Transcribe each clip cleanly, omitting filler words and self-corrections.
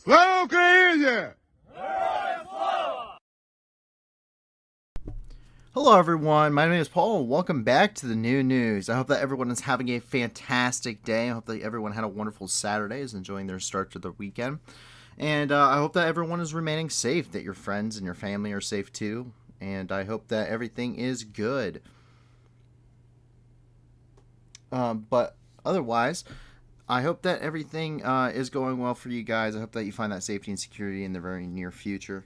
Слава Україні! Hello everyone, my name is Paul and welcome back to the new news. I hope that everyone is having a fantastic day. I hope that everyone had a wonderful Saturday, is enjoying their start to the weekend. And I hope that everyone is remaining safe, that your friends and your family are safe too. And I hope that everything is good. But otherwise, I hope that everything is going well for you guys. I hope that you find that safety and security in the very near future.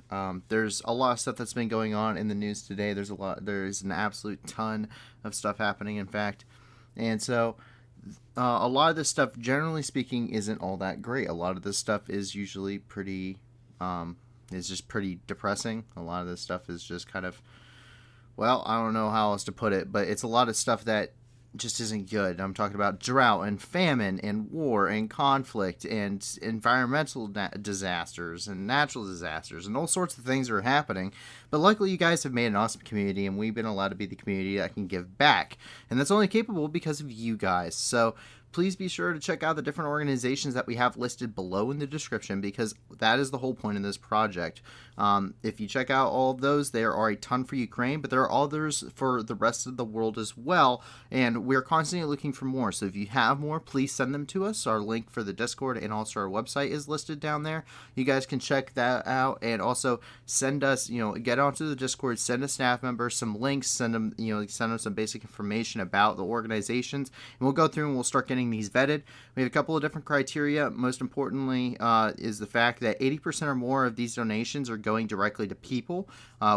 There's a lot of stuff that's been going on in the news today. There's an absolute ton of stuff happening, in fact. And so a lot of this stuff, generally speaking, isn't all that great. A lot of this stuff is usually pretty depressing. A lot of this stuff is just kind of, well, I don't know how else to put it, but it's a lot of stuff that just isn't good. I'm talking about drought and famine and war and conflict and environmental disasters and natural disasters and all sorts of things are happening. But luckily you guys have made an awesome community, and we've been allowed to be the community that can give back. And that's only capable because of you guys. So please be sure to check out the different organizations that we have listed below in the description, because that is the whole point of this project. If you check out all of those, there are a ton for Ukraine, but there are others for the rest of the world as well, and we're constantly looking for more. So if you have more, please send them to us. Our link for the Discord and also our website is listed down there. You guys can check that out, and also send us, get onto the Discord, send a staff member some links, send them some basic information about the organizations, and we'll go through and we'll start getting these vetted. We have a couple of different criteria. Most importantly is the fact that 80% or more of these donations are going directly to people.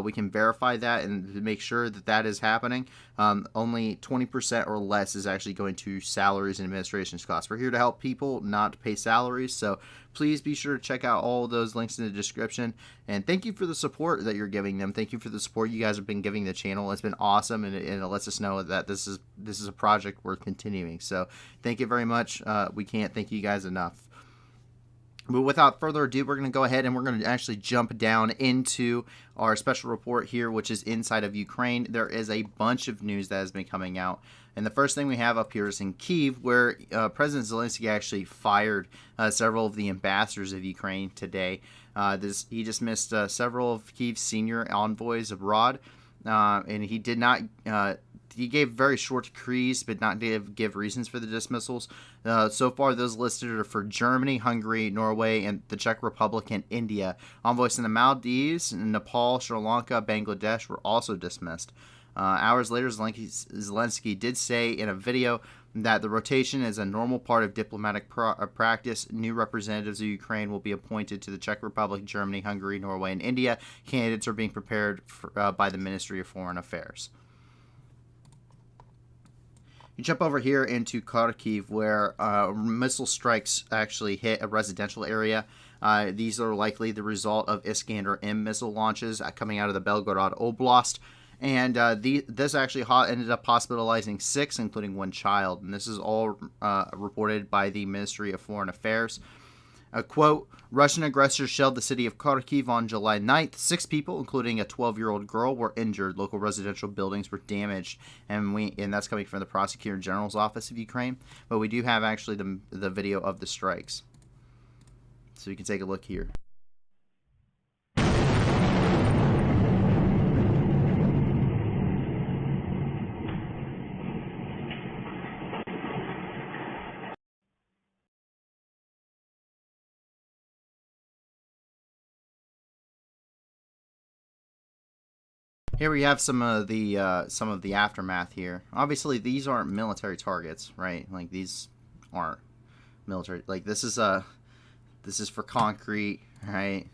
We can verify that and make sure that that is happening. Only 20% or less is actually going to salaries and administration costs. We're here to help people, not to pay salaries. So please be sure to check out all those links in the description. And thank you for the support that you're giving them. Thank you for the support you guys have been giving the channel. It's been awesome, and it lets us know that this is a project worth continuing. So thank you very much. We can't thank you guys enough. But without further ado, we're going to go ahead and we're going to actually jump down into our special report here, which is inside of Ukraine. There is a bunch of news that has been coming out. And the first thing we have up here is in Kyiv, where President Zelensky actually fired several of the ambassadors of Ukraine today. He dismissed several of Kyiv's senior envoys abroad, and he did not... he gave very short decrees, but not give reasons for the dismissals. So far, those listed are for Germany, Hungary, Norway, and the Czech Republic and India. Envoys in the Maldives, Nepal, Sri Lanka, Bangladesh were also dismissed. Hours later, Zelensky did say in a video that the rotation is a normal part of diplomatic practice. New representatives of Ukraine will be appointed to the Czech Republic, Germany, Hungary, Norway, and India. Candidates are being prepared by the Ministry of Foreign Affairs. You jump over here into Kharkiv, where missile strikes actually hit a residential area. These are likely the result of Iskander-M missile launches coming out of the Belgorod Oblast. And this actually ended up hospitalizing 6, including 1 child. And this is all reported by the Ministry of Foreign Affairs. A quote, Russian aggressors shelled the city of Kharkiv on July 9th. 6 people, including a 12-year-old girl, were injured. Local residential buildings were damaged. And that's coming from the Prosecutor General's Office of Ukraine. But we do have actually the video of the strikes. So you can take a look here. Here we have some of the aftermath here. Obviously, these aren't military targets, right? Like, these aren't military. Like, this is for concrete, right?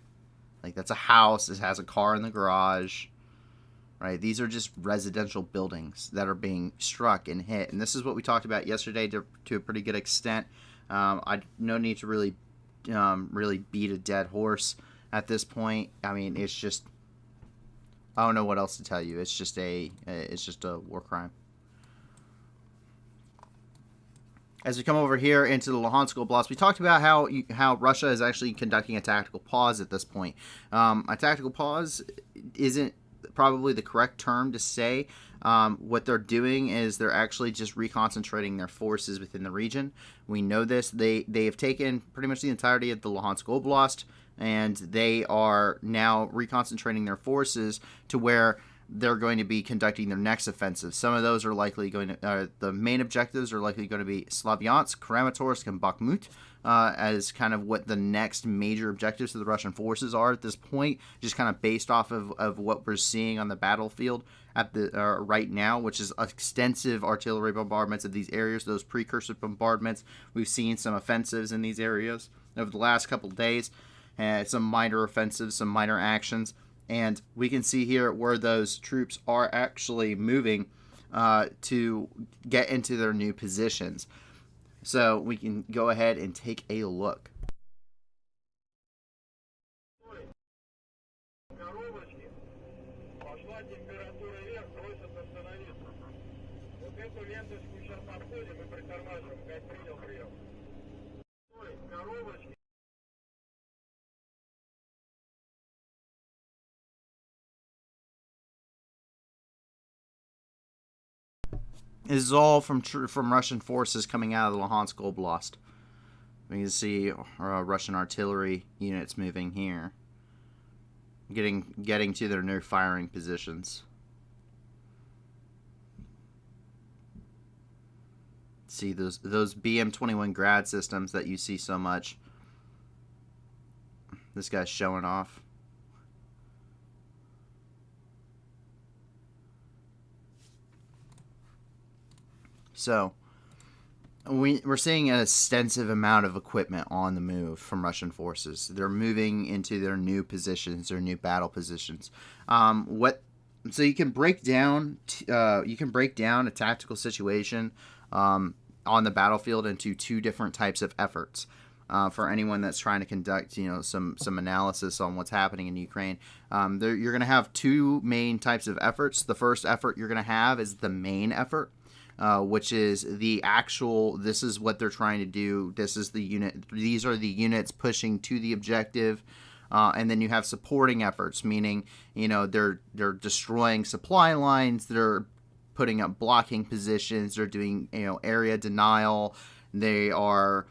Like, that's a house. It has a car in the garage, right? These are just residential buildings that are being struck and hit. And this is what we talked about yesterday to a pretty good extent. No need to really beat a dead horse at this point. I mean, it's just, I don't know what else to tell you. It's just a war crime. As we come over here into the Luhansk Oblast, we talked about how Russia is actually conducting a tactical pause at this point. A tactical pause isn't probably the correct term to say. What they're doing is they're actually just reconcentrating their forces within the region. We know this. They have taken pretty much the entirety of the Luhansk Oblast. and they are now reconcentrating their forces to where they're going to be conducting their next offensive. Some of those are likely going to, the main objectives are likely going to be Slavyansk, Kramatorsk, and Bakhmut, as kind of what the next major objectives of the Russian forces are at this point, just kind of based off of what we're seeing on the battlefield at the right now, which is extensive artillery bombardments of these areas, those precursor bombardments. We've seen some offensives in these areas over the last couple of days, some minor offensives, some minor actions. And we can see here where those troops are actually moving to get into their new positions. So we can go ahead and take a look. This is all from Russian forces coming out of the Luhansk Oblast. We can see Russian artillery units moving here, getting to their new firing positions. See those BM-21 Grad systems that you see so much. This guy's showing off. So we're seeing an extensive amount of equipment on the move from Russian forces. They're moving into their new positions, their new battle positions. So you can break down a tactical situation on the battlefield into two different types of efforts. For anyone that's trying to conduct, some analysis on what's happening in Ukraine, you're going to have two main types of efforts. The first effort you're going to have is the main effort. Which is the actual, this is what they're trying to do. This is the unit. These are the units pushing to the objective. And then you have supporting efforts, meaning, they're destroying supply lines. They're putting up blocking positions. They're doing, area denial. They are,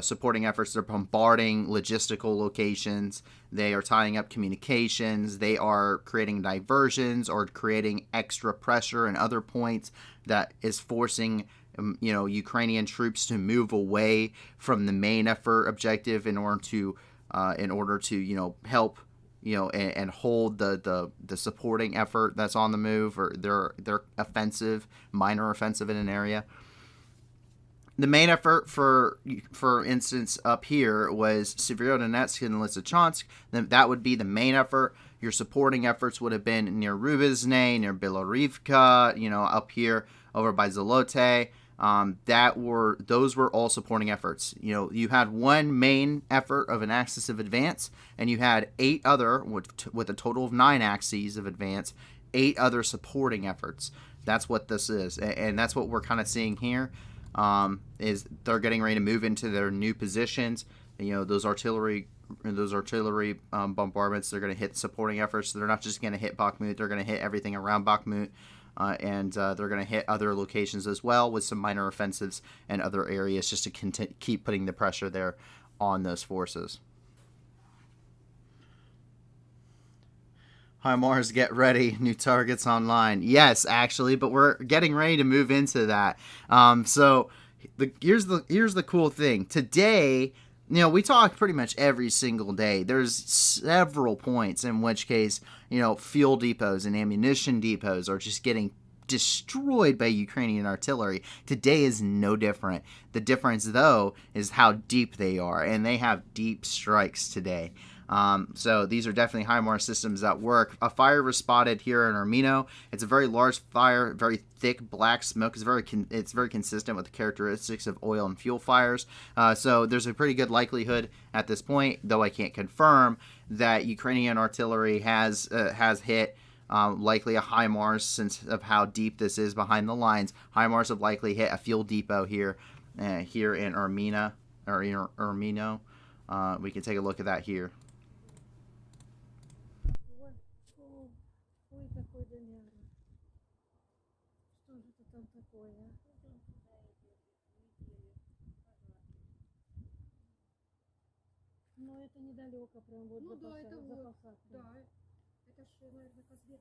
supporting efforts. They're bombarding logistical locations. They are tying up communications. They are creating diversions or creating extra pressure in other points that is forcing, Ukrainian troops to move away from the main effort objective in order to help, and hold the supporting effort that's on the move, or their minor offensive in an area. The main effort, for instance, up here was Severodonetsk and Lysychansk. That would be the main effort. Your supporting efforts would have been near Rubizne, near Belorivka, up here over by Zolote. Those were all supporting efforts. You had one main effort of an axis of advance, and you had 8 other, with a total of 9 axes of advance, 8 other supporting efforts. That's what this is, and that's what we're kind of seeing here. Is they're getting ready to move into their new positions. Those artillery bombardments, they're going to hit supporting efforts. So they're not just going to hit Bakhmut, they're going to hit everything around Bakhmut, and they're going to hit other locations as well with some minor offensives and other areas, just to keep putting the pressure there on those forces. HIMARS, get ready. New targets online. Yes, actually, but we're getting ready to move into that. So here's the cool thing. Today, we talk pretty much every single day. There's several points in which case, fuel depots and ammunition depots are just getting destroyed by Ukrainian artillery. Today is no different. The difference, though, is how deep they are, and they have deep strikes today. So these are definitely HIMARS systems that work. A fire was spotted here in Armino. It's a very large fire, very thick black smoke. It's very consistent with the characteristics of oil and fuel fires. So there's a pretty good likelihood at this point, though I can't confirm, that Ukrainian artillery has hit likely a HIMARS, since of how deep this is behind the lines. HIMARS have likely hit a fuel depot here in Armino. We can take a look at that here. Ну, это недалеко, прям вот Ну за да, это за вот. посадкой. Да. Это ж, наверное, Казбек.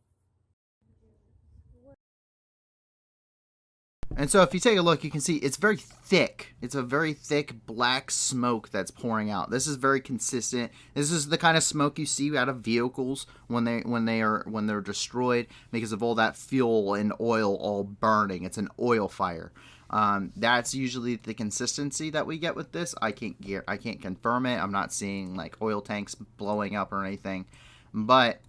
And so if you take a look, you can see it's very thick. It's a very thick black smoke that's pouring out. This is very consistent. This is the kind of smoke you see out of vehicles when they're destroyed because of all that fuel and oil all burning. It's an oil fire. That's usually the consistency that we get with this. I can't confirm it. I'm not seeing like oil tanks blowing up or anything, but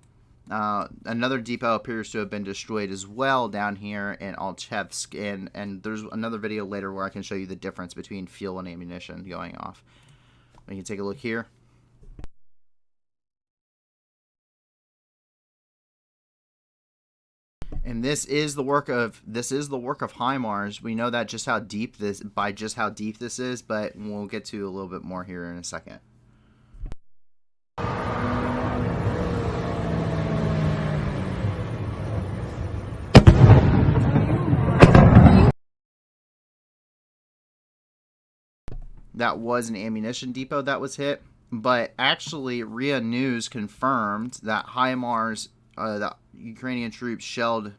another depot appears to have been destroyed as well down here in Alchevsk, and there's another video later where I can show you the difference between fuel and ammunition going off. We can take a look here. And this is the work of HIMARS. We know that just how deep this is, but we'll get to a little bit more here in a second. That was an ammunition depot that was hit, but actually RIA News confirmed that HIMARS, the Ukrainian troops shelled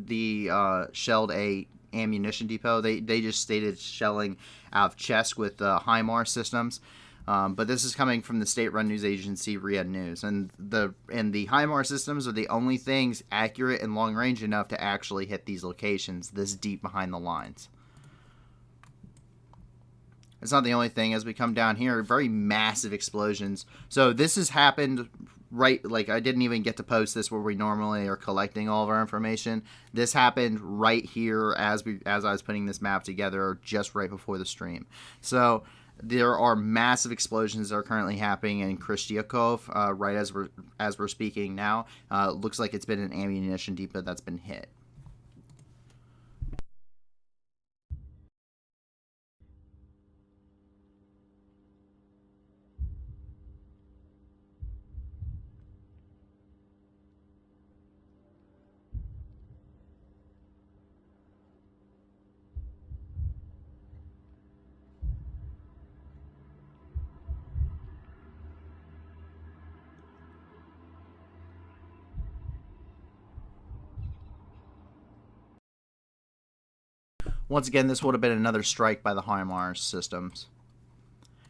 a ammunition depot. They just stated shelling out of Chesk with HIMARS systems. But this is coming from the state-run news agency RIA News, and the HIMARS systems are the only things accurate and long-range enough to actually hit these locations this deep behind the lines. It's not the only thing. As we come down here, very massive explosions. So this has happened right, like I didn't even get to post this where we normally are collecting all of our information. This happened right here as I was putting this map together just right before the stream. So there are massive explosions that are currently happening in Krystyakov right as we're speaking now. Looks like it's been an ammunition depot that's been hit. Once again, this would have been another strike by the HIMARS systems.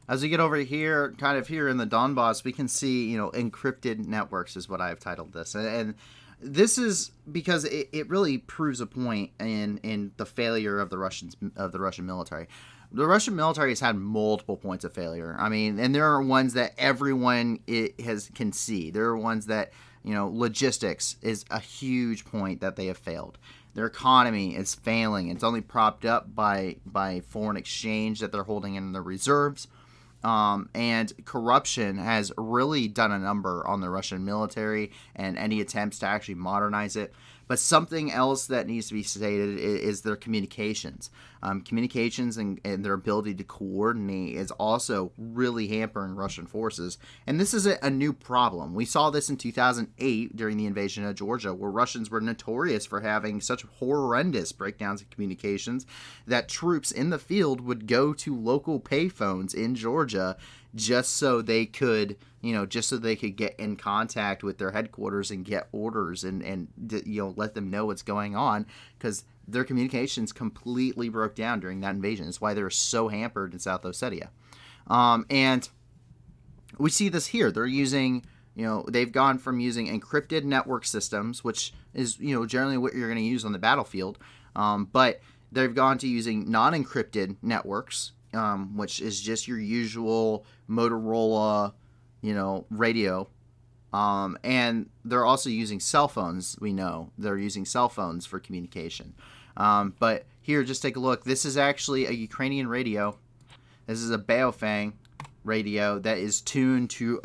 As we get over here, kind of here in the Donbass, we can see, encrypted networks is what I've titled this. And this is because it really proves a point in the failure of the Russian military. The Russian military has had multiple points of failure. I mean, and there are ones that everyone can see. There are ones that, logistics is a huge point that they have failed. Their economy is failing. It's only propped up by foreign exchange that they're holding in their reserves. And corruption has really done a number on the Russian military and any attempts to actually modernize it. But something else that needs to be stated is their communications. Communications and their ability to coordinate is also really hampering Russian forces. And this isn't a new problem. We saw this in 2008 during the invasion of Georgia, where Russians were notorious for having such horrendous breakdowns in communications that troops in the field would go to local payphones in Georgia just so they could get in contact with their headquarters and get orders and let them know what's going on, because their communications completely broke down during that invasion. It's why they were so hampered in South Ossetia. And we see this here. They're using, they've gone from using encrypted network systems, which is, generally what you're going to use on the battlefield. But they've gone to using non-encrypted networks, which is just your usual Motorola, radio. And they're also using cell phones. We know they're using cell phones for communication. But here, just take a look. This is actually a Ukrainian radio. This is a Baofeng radio that is tuned to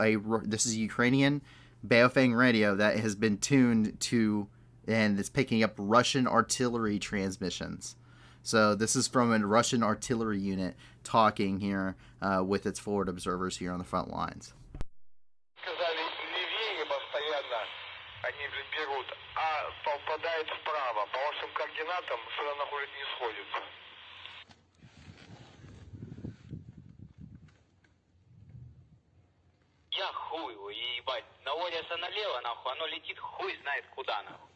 this is a Ukrainian Baofeng radio that has been tuned to, and it's picking up Russian artillery transmissions. So this is from a Russian artillery unit talking here with its forward observers here on the front lines. Они берут, а попадает вправо. По вашим координатам сюда находит не сходится. ебать, наводятся налево, нахуй, оно летит хуй знает куда, нахуй.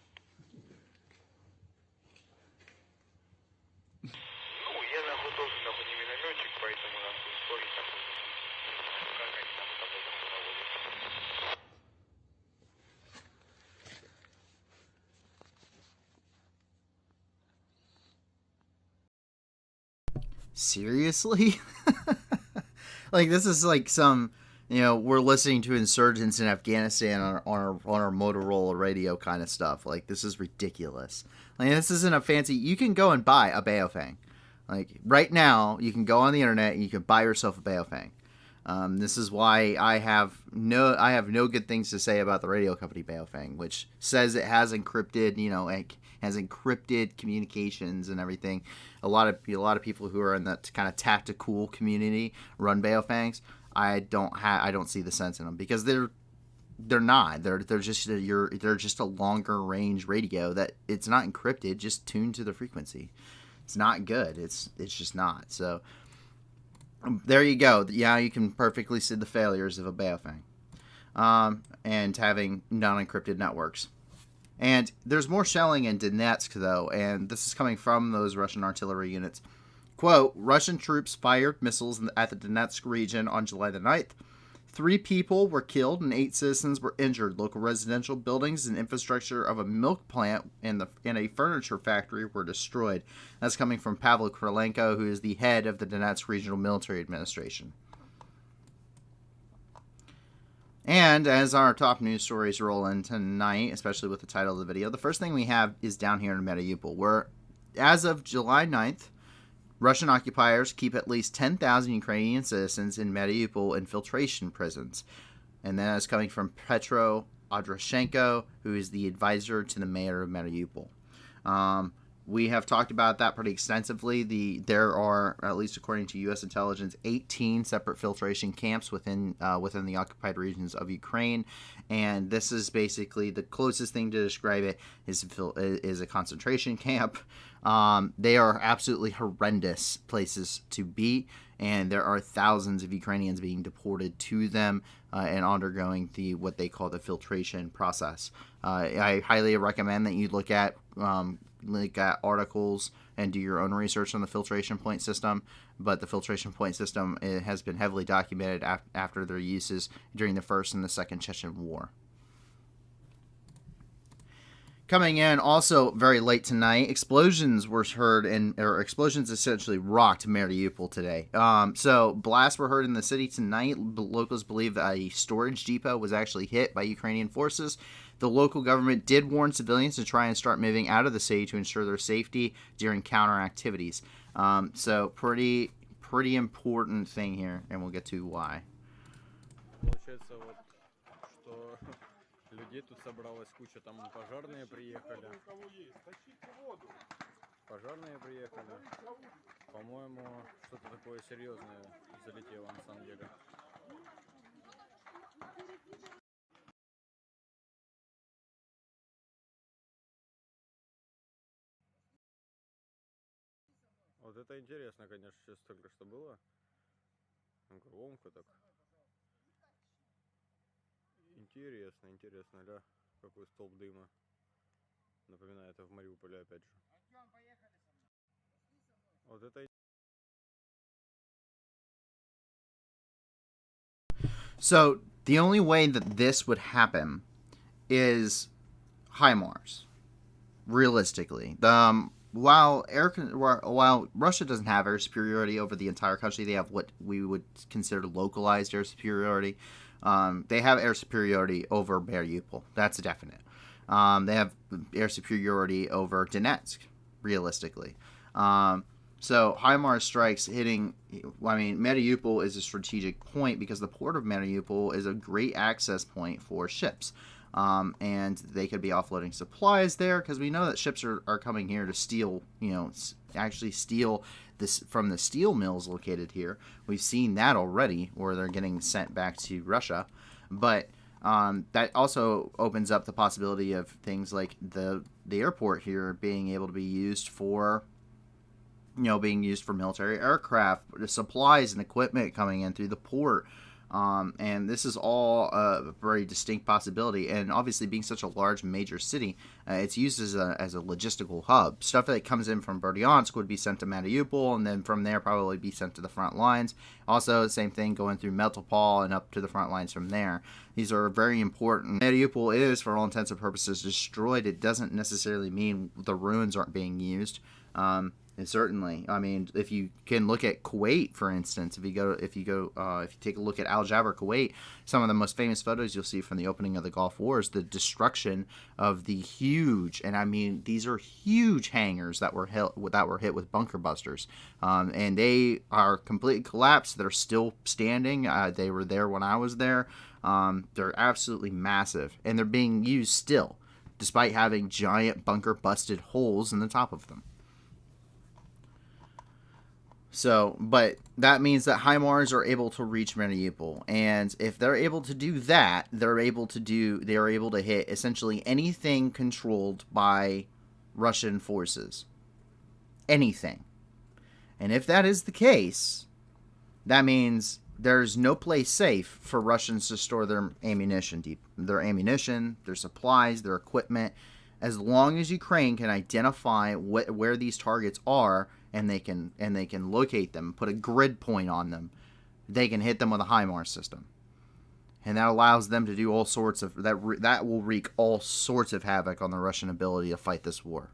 Ну, я нахуй тоже нахуй не минометчик, поэтому нахуй спорить нахуй. Как они нахуй там это наводят? Seriously? Like, this is like some, we're listening to insurgents in Afghanistan on our Motorola radio kind of stuff. Like, this is ridiculous. Like, this isn't a fancy. You can go and buy a Baofeng. Like, right now, you can go on the internet and you can buy yourself a Baofeng. This is why I have no good things to say about the radio company Baofeng, which says it has encrypted, has encrypted communications and everything. A lot of people who are in that kind of tactical community run Baofengs. I don't see the sense in them, because they're just a longer range radio that it's not encrypted, just tuned to the frequency. It's not good. It's just not. So there you go. Yeah, you can perfectly see the failures of a Baofeng, and having non-encrypted networks. And there's more shelling in Donetsk, though, and this is coming from those Russian artillery units. Quote, Russian troops fired missiles at the Donetsk region on July the 9th. 3 people were killed and 8 citizens were injured. Local residential buildings and infrastructure of a milk plant and a furniture factory were destroyed. That's coming from Pavel Krylenko, who is the head of the Donetsk Regional Military Administration. And as our top news stories roll in tonight, especially with the title of the video, the first thing we have is down here in Mariupol, where as of July 9th, Russian occupiers keep at least 10,000 Ukrainian citizens in Mariupol infiltration prisons. And that is coming from Petro Adrashenko, who is the advisor to the mayor of Mariupol. We have talked about that pretty extensively. There are, at least according to U.S. intelligence, 18 separate filtration camps within the occupied regions of Ukraine, and this is basically the closest thing to describe it is a concentration camp. They are absolutely horrendous places to be, and there are thousands of Ukrainians being deported to them and undergoing what they call the filtration process. I highly recommend that you look at articles and do your own research on the filtration point system, but the filtration point system has been heavily documented after their uses during the First and the Second Chechen War. Coming in also very late tonight, explosions were heard, explosions essentially rocked Mariupol today. So blasts were heard in the city tonight. Locals believe that a storage depot was actually hit by Ukrainian forces. The local government did warn civilians to try and start moving out of the city to ensure their safety during counter activities. So pretty important thing here, and we'll get to why. Людей тут собралась куча, там пожарные приехали. Пожарные приехали. По-моему, что-то такое серьезное залетело на самом деле. Вот это интересно, конечно, сейчас только что было. Громко так. Интересно, да, какой столб дыма. Напоминает это в Мариуполе опять же. Вот это. So the only way that this would happen is HIMARS. Realistically, while Russia doesn't have air superiority over the entire country, they have what we would consider localized air superiority. They have air superiority over Mariupol. That's definite. They have air superiority over Donetsk, realistically. So HIMARS strikes hitting, Mariupol is a strategic point because the port of Mariupol is a great access point for ships. And they could be offloading supplies there because we know that ships are coming here to steal, actually steal this from the steel mills located here. We've seen that already, where they're getting sent back to Russia. But that also opens up the possibility of things like the airport here being able to be used for, military aircraft, supplies and equipment coming in through the port. And this is all a very distinct possibility. And obviously, being such a large major city, it's used as a logistical hub. Stuff that comes in from Berdyansk would be sent to Mariupol, and then from there probably be sent to the front lines. Also, the same thing going through Melitopol and up to the front lines from there. These are very important. Mariupol is, for all intents and purposes, destroyed. It doesn't necessarily mean the ruins aren't being used. And certainly, I mean, if you can look at Kuwait, for instance, if you take a look at Al Jaber, Kuwait, some of the most famous photos you'll see from the opening of the Gulf Wars, the destruction of the huge, and I mean, these are huge hangars that were hit with bunker busters, and they are completely collapsed. They're still standing. They were there when I was there. They're absolutely massive, and they're being used still, despite having giant bunker busted holes in the top of them. So, but that means that HIMARS are able to reach Mariupol, and if they're able to do that, they are able to hit essentially anything controlled by Russian forces. Anything. And if that is the case, that means there's no place safe for Russians to store their ammunition, their supplies, their equipment. As long as Ukraine can identify where these targets are, and they can locate them, put a grid point on them, they can hit them with a HIMARS system, and that allows them to do all sorts of that will wreak all sorts of havoc on the Russian ability to fight this war.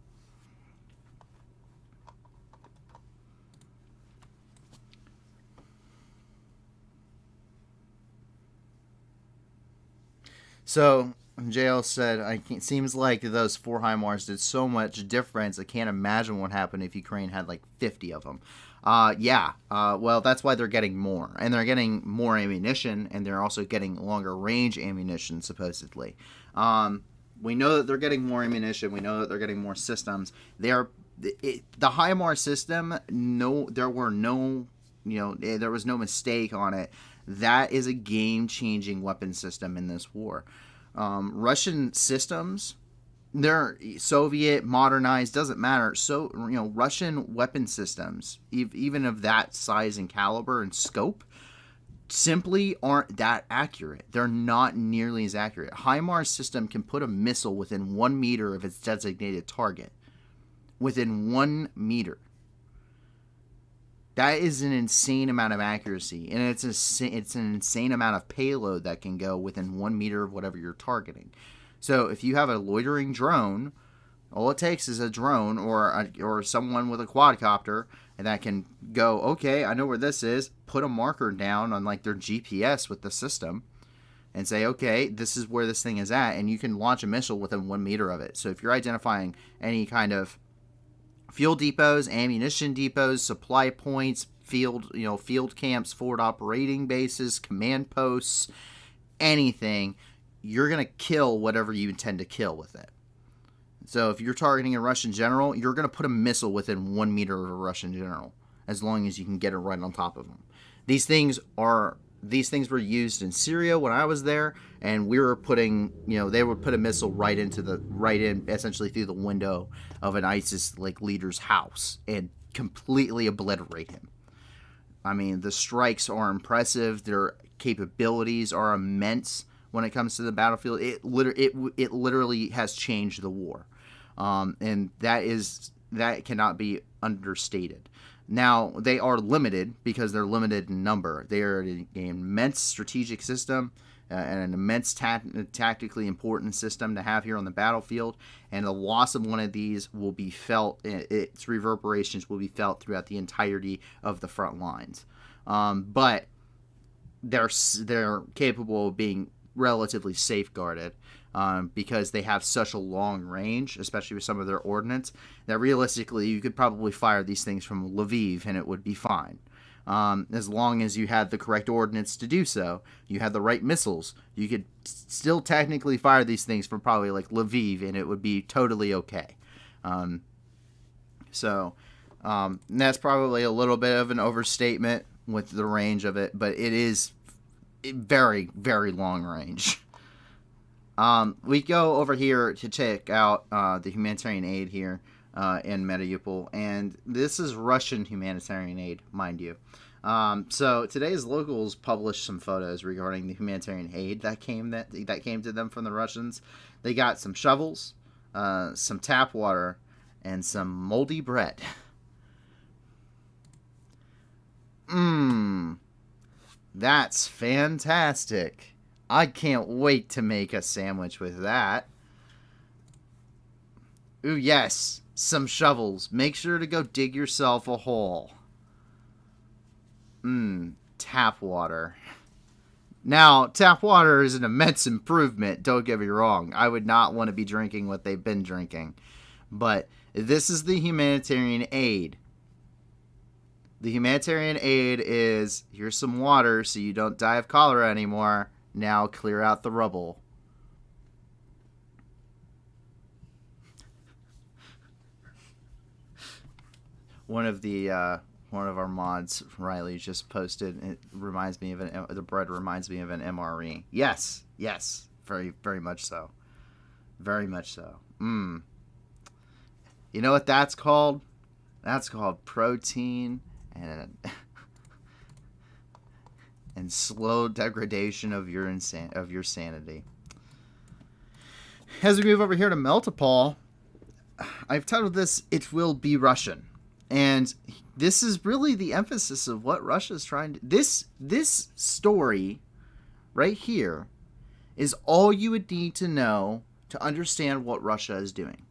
So JL said, seems like those 4 HIMARS did so much difference. I can't imagine what happened if Ukraine had like 50 of them. Well, that's why they're getting more. And they're getting more ammunition, and they're also getting longer range ammunition, supposedly. We know that they're getting more ammunition. We know that they're getting more systems. The HIMARS system, there was no mistake on it. That is a game-changing weapon system in this war. Russian systems, they're Soviet, modernized, doesn't matter. So, Russian weapon systems, even of that size and caliber and scope, simply aren't that accurate. They're not nearly as accurate. HIMARS system can put a missile within 1 meter of its designated target. Within 1 meter. That is an insane amount of accuracy, and it's an insane amount of payload that can go within 1 meter of whatever you're targeting. So if you have a loitering drone, all it takes is a drone or someone with a quadcopter, and that can go, okay, I know where this is, put a marker down on like their GPS with the system, and say, okay, this is where this thing is at, and you can launch a missile within 1 meter of it. So if you're identifying any kind of fuel depots, ammunition depots, supply points, field camps, forward operating bases, command posts, anything, you're going to kill whatever you intend to kill with it. So if you're targeting a Russian general, you're going to put a missile within 1 meter of a Russian general, as long as you can get it right on top of them. These things were used in Syria when I was there, and we were putting, they would put a missile right in essentially through the window of an ISIS leader's house and completely obliterate him. I mean, the strikes are impressive. Their capabilities are immense when it comes to the battlefield. It literally has changed the war, and that cannot be understated. Now, they are limited because they're limited in number. They are an immense strategic system and an immense tactically important system to have here on the battlefield, and the loss of one of these will be felt, its reverberations will be felt throughout the entirety of the front lines. But they're capable of being relatively safeguarded because they have such a long range, especially with some of their ordnance, that realistically you could probably fire these things from Lviv and it would be fine. As long as you had the correct ordnance to do so, you had the right missiles, you could still technically fire these things from probably Lviv and it would be totally okay. That's probably a little bit of an overstatement with the range of it, but it is very, very long range. We go over here to check out the humanitarian aid here in Mariupol, and this is Russian humanitarian aid, mind you. So today's locals published some photos regarding the humanitarian aid that came to them from the Russians. They got some shovels, some tap water, and some moldy bread. That's fantastic. I can't wait to make a sandwich with that. Ooh, yes, some shovels. Make sure to go dig yourself a hole. Tap water. Now, tap water is an immense improvement, don't get me wrong. I would not want to be drinking what they've been drinking. But this is the humanitarian aid. The humanitarian aid is, here's some water so you don't die of cholera anymore. Now clear out the rubble. One of our mods, Riley, just posted. It reminds me of the bread reminds me of an MRE. Yes, very, very much so. Very much so. You know what that's called? That's called protein and slow degradation of your sanity. As we move over here to Mariupol, I've titled this "It Will Be Russian," and this is really the emphasis of what Russia's trying to. This story right here is all you would need to know to understand what Russia is doing.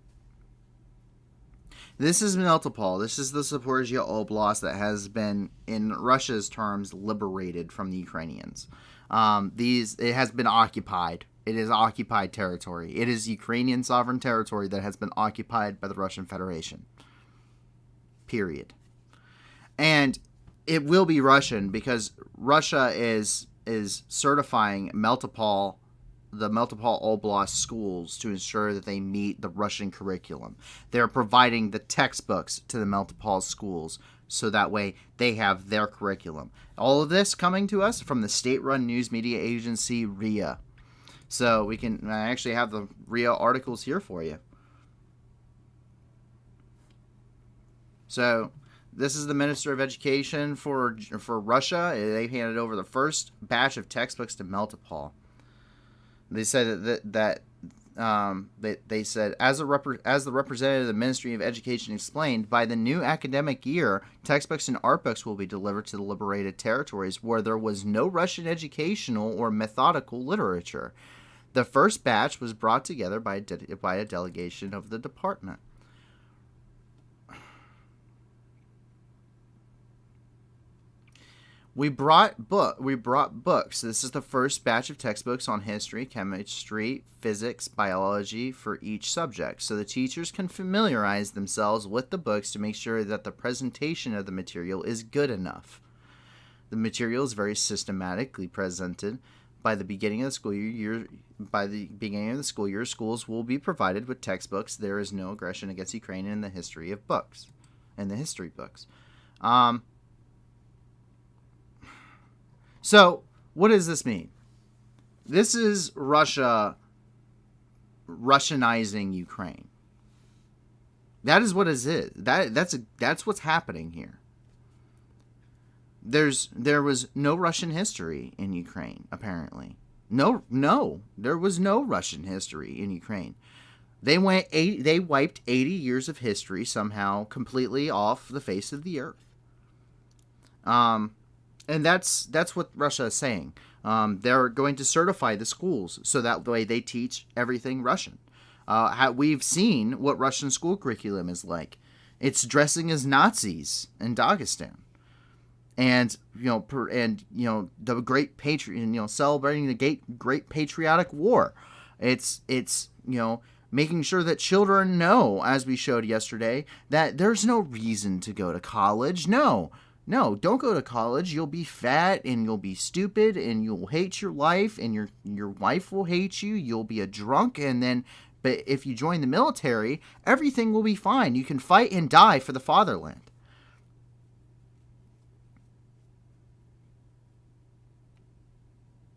This is Mariupol. This is the Zaporizhia Oblast that has been, in Russia's terms, liberated from the Ukrainians. It has been occupied. It is occupied territory. It is Ukrainian sovereign territory that has been occupied by the Russian Federation. Period. And it will be Russian because Russia is certifying Mariupol, the Mariupol Oblast schools, to ensure that they meet the Russian curriculum. They're providing the textbooks to the Mariupol schools so that way they have their curriculum. All of this coming to us from the state-run news media agency RIA. So I actually have the RIA articles here for you. So this is the Minister of Education for Russia. They handed over the first batch of textbooks to Mariupol. They said they said as the representative of the Ministry of Education explained, by the new academic year, textbooks and art books will be delivered to the liberated territories where there was no Russian educational or methodical literature. The first batch was brought together by a delegation of the department. We brought books. This is the first batch of textbooks on history, chemistry, physics, biology for each subject, so the teachers can familiarize themselves with the books to make sure that the presentation of the material is good enough. The material is very systematically presented. By the beginning of the school year, schools will be provided with textbooks. There is no aggression against Ukraine in the history of books, in the history books. So, what does this mean? This is Russia Russianizing Ukraine. That is what it is. That's what's happening here. There was no Russian history in Ukraine, apparently. No, there was no Russian history in Ukraine. They wiped 80 years of history somehow completely off the face of the earth. And that's what Russia is saying. They're going to certify the schools so that way they teach everything Russian. We've seen what Russian school curriculum is like. It's dressing as Nazis in Dagestan, and the great celebrating the great patriotic war. It's making sure that children know, as we showed yesterday, that there's no reason to go to college. No, don't go to college. You'll be fat and you'll be stupid and you'll hate your life and your wife will hate you. You'll be a drunk but if you join the military, everything will be fine. You can fight and die for the fatherland.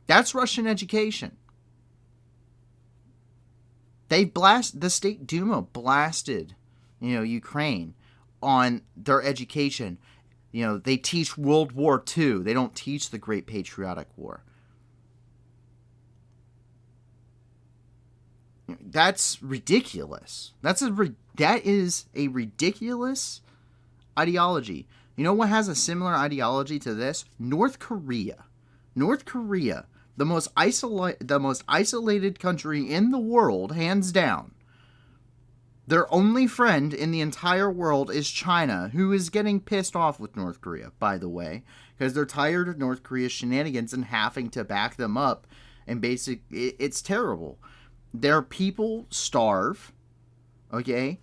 That's Russian education. The State Duma blasted, Ukraine on their education. They teach World War II. They don't teach the Great Patriotic War. That's ridiculous. That is a ridiculous ideology. You know what has a similar ideology to this? North Korea. North Korea, the most isolated country in the world, hands down. Their only friend in the entire world is China, who is getting pissed off with North Korea, by the way, because they're tired of North Korea's shenanigans and having to back them up. And it's terrible. Their people starve, okay?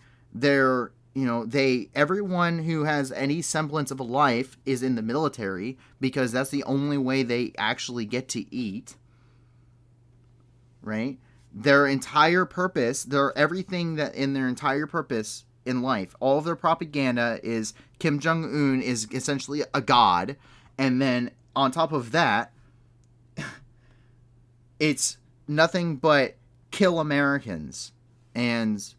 Everyone who has any semblance of a life is in the military because that's the only way they actually get to eat, right? Their entire purpose, everything that in their entire purpose in life, all of their propaganda is Kim Jong-un is essentially a god, and then on top of that, it's nothing but kill Americans, and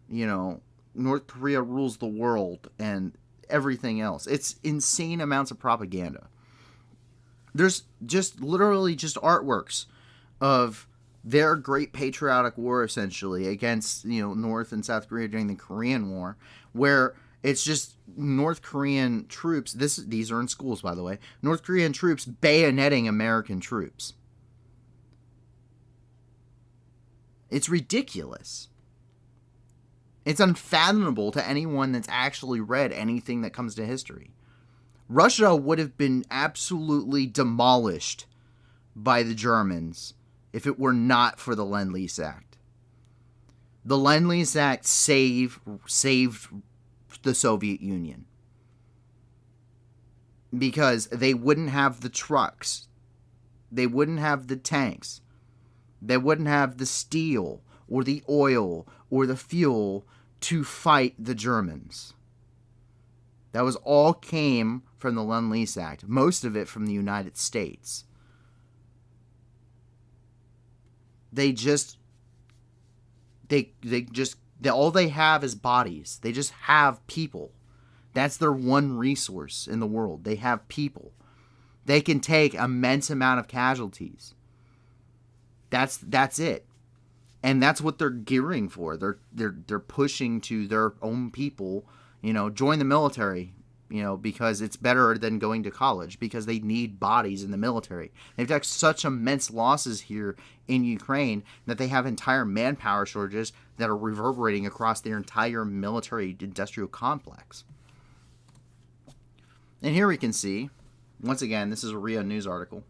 North Korea rules the world and everything else. It's insane amounts of propaganda. There's literally artworks of their Great Patriotic War, essentially, against, North and South Korea during the Korean War, where it's just North Korean troops, these are in schools, by the way, North Korean troops bayoneting American troops. It's ridiculous. It's unfathomable to anyone that's actually read anything that comes to history. Russia would have been absolutely demolished by the Germans if it were not for the Lend-Lease Act. The Lend-Lease Act saved the Soviet Union. Because they wouldn't have the trucks. They wouldn't have the tanks. They wouldn't have the steel or the oil or the fuel to fight the Germans. That was all came from the Lend-Lease Act. Most of it from the United States. All they have is bodies. They just have people. That's their one resource in the world. They have people. They can take immense amount of casualties. That's it. And that's what they're gearing for. They're pushing to their own people, join the military, because it's better than going to college, because they need bodies in the military. They've got such immense losses here in Ukraine that they have entire manpower shortages that are reverberating across their entire military industrial complex. And here we can see, once again, this is a RIA News article.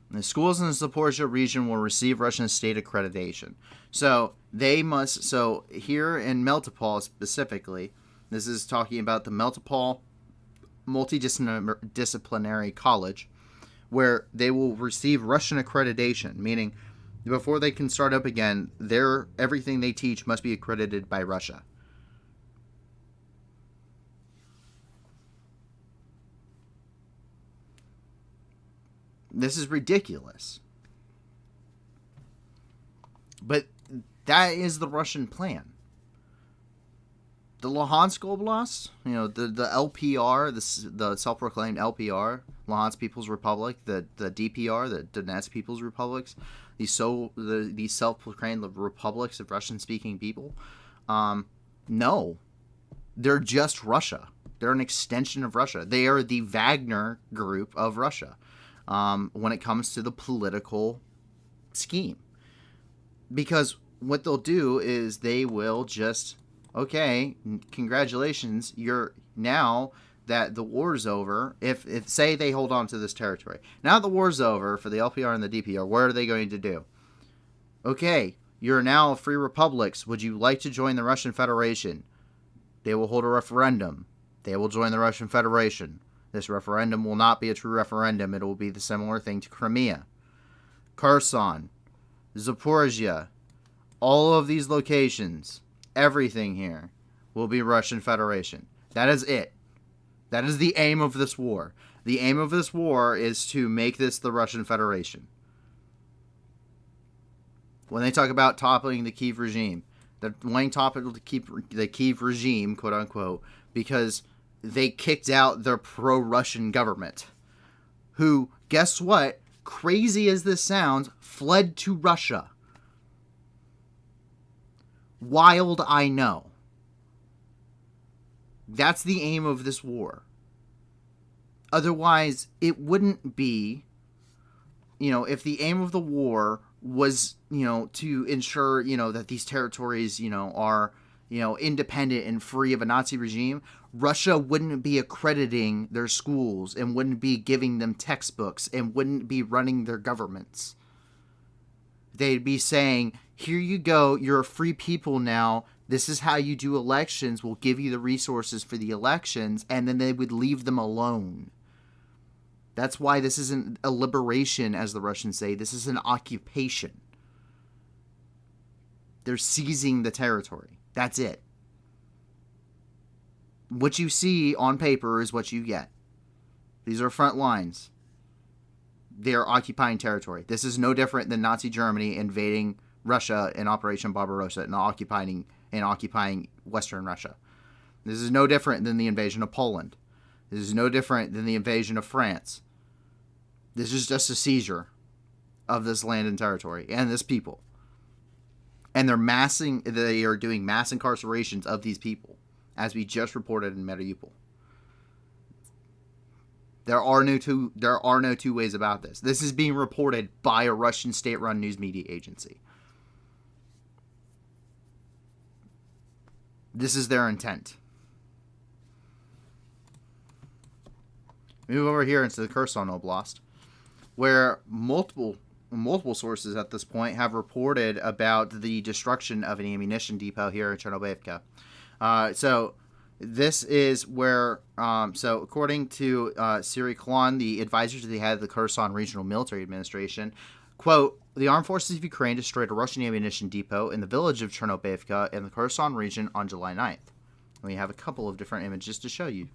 The schools in the Zaporizhzhia region will receive Russian state accreditation. So here in Melitopol specifically, this is talking about the Melitopol Multidisciplinary College, where they will receive Russian accreditation, meaning before they can start up again, everything they teach must be accredited by Russia. This is ridiculous. But that is the Russian plan. The Luhansk Oblast, the LPR, the self-proclaimed LPR, Luhansk People's Republic, the DPR, the Donetsk People's Republics, these self-proclaimed republics of Russian-speaking people, no, they're just Russia. They're an extension of Russia. They are the Wagner group of Russia. When it comes to the political scheme. Because what they'll do is they will just, okay, congratulations, you're now that the war's over, if say they hold on to this territory. Now the war's over for the LPR and the DPR, what are they going to do? Okay, you're now free republics. Would you like to join the Russian Federation? They will hold a referendum. They will join the Russian Federation. This referendum will not be a true referendum. It will be the similar thing to Crimea, Kherson, Zaporizhzhia. All of these locations, everything here, will be Russian Federation. That is it. That is the aim of this war. The aim of this war is to make this the Russian Federation. When they talk about toppling the Kiev regime, they're wanting to topple the Kiev regime, quote unquote, because they kicked out their pro-Russian government, who, guess what, crazy as this sounds, fled to Russia. Wild, I know. That's the aim of this war. Otherwise, it wouldn't be, if the aim of the war was, to ensure, that these territories, are, independent and free of a Nazi regime, Russia wouldn't be accrediting their schools and wouldn't be giving them textbooks and wouldn't be running their governments. They'd be saying, here you go, you're a free people now. This is how you do elections. We'll give you the resources for the elections. And then they would leave them alone. That's why this isn't a liberation, as the Russians say. This is an occupation. They're seizing the territory. That's it. What you see on paper is what you get. These are front lines. They are occupying territory. This is no different than Nazi Germany invading Russia in Operation Barbarossa and occupying Western Russia. This is no different than the invasion of Poland. This is no different than the invasion of France. This is just a seizure of this land and territory and this people. And they are doing mass incarcerations of these people, as we just reported in Mariupol. There are no two ways about this. This is being reported by a Russian state-run news media agency. This is their intent. Move over here into the Kherson Oblast, where multiple sources at this point have reported about the destruction of an ammunition depot here in Chernobyvka. So this is where, according to Siri Klon, the advisor to the head of the Kherson Regional Military Administration, quote, the armed forces of Ukraine destroyed a Russian ammunition depot in the village of Chernobyvka in the Kherson region on July 9th. And we have a couple of different images to show you.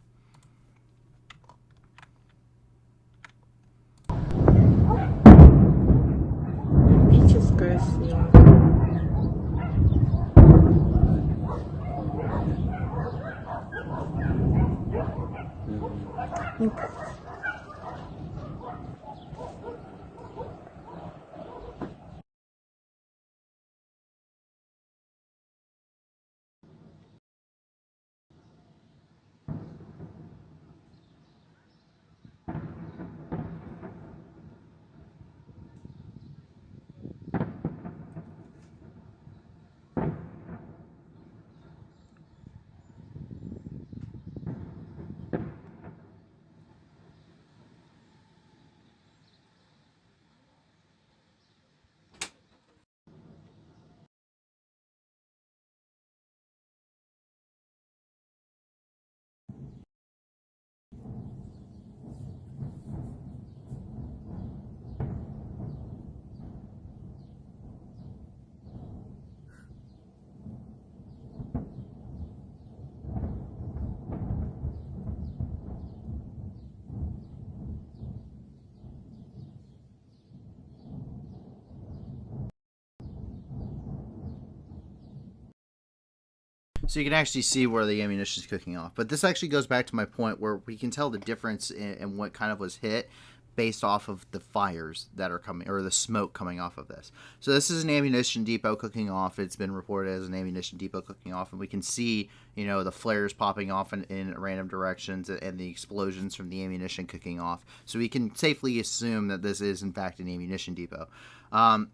Эпическая съемка. So you can actually see where the ammunition is cooking off. But this actually goes back to my point where we can tell the difference in what kind of was hit based off of the fires that are coming, or the smoke coming off of this. So this is an ammunition depot cooking off. It's been reported as an ammunition depot cooking off, and we can see, the flares popping off in random directions and the explosions from the ammunition cooking off. So we can safely assume that this is in fact an ammunition depot.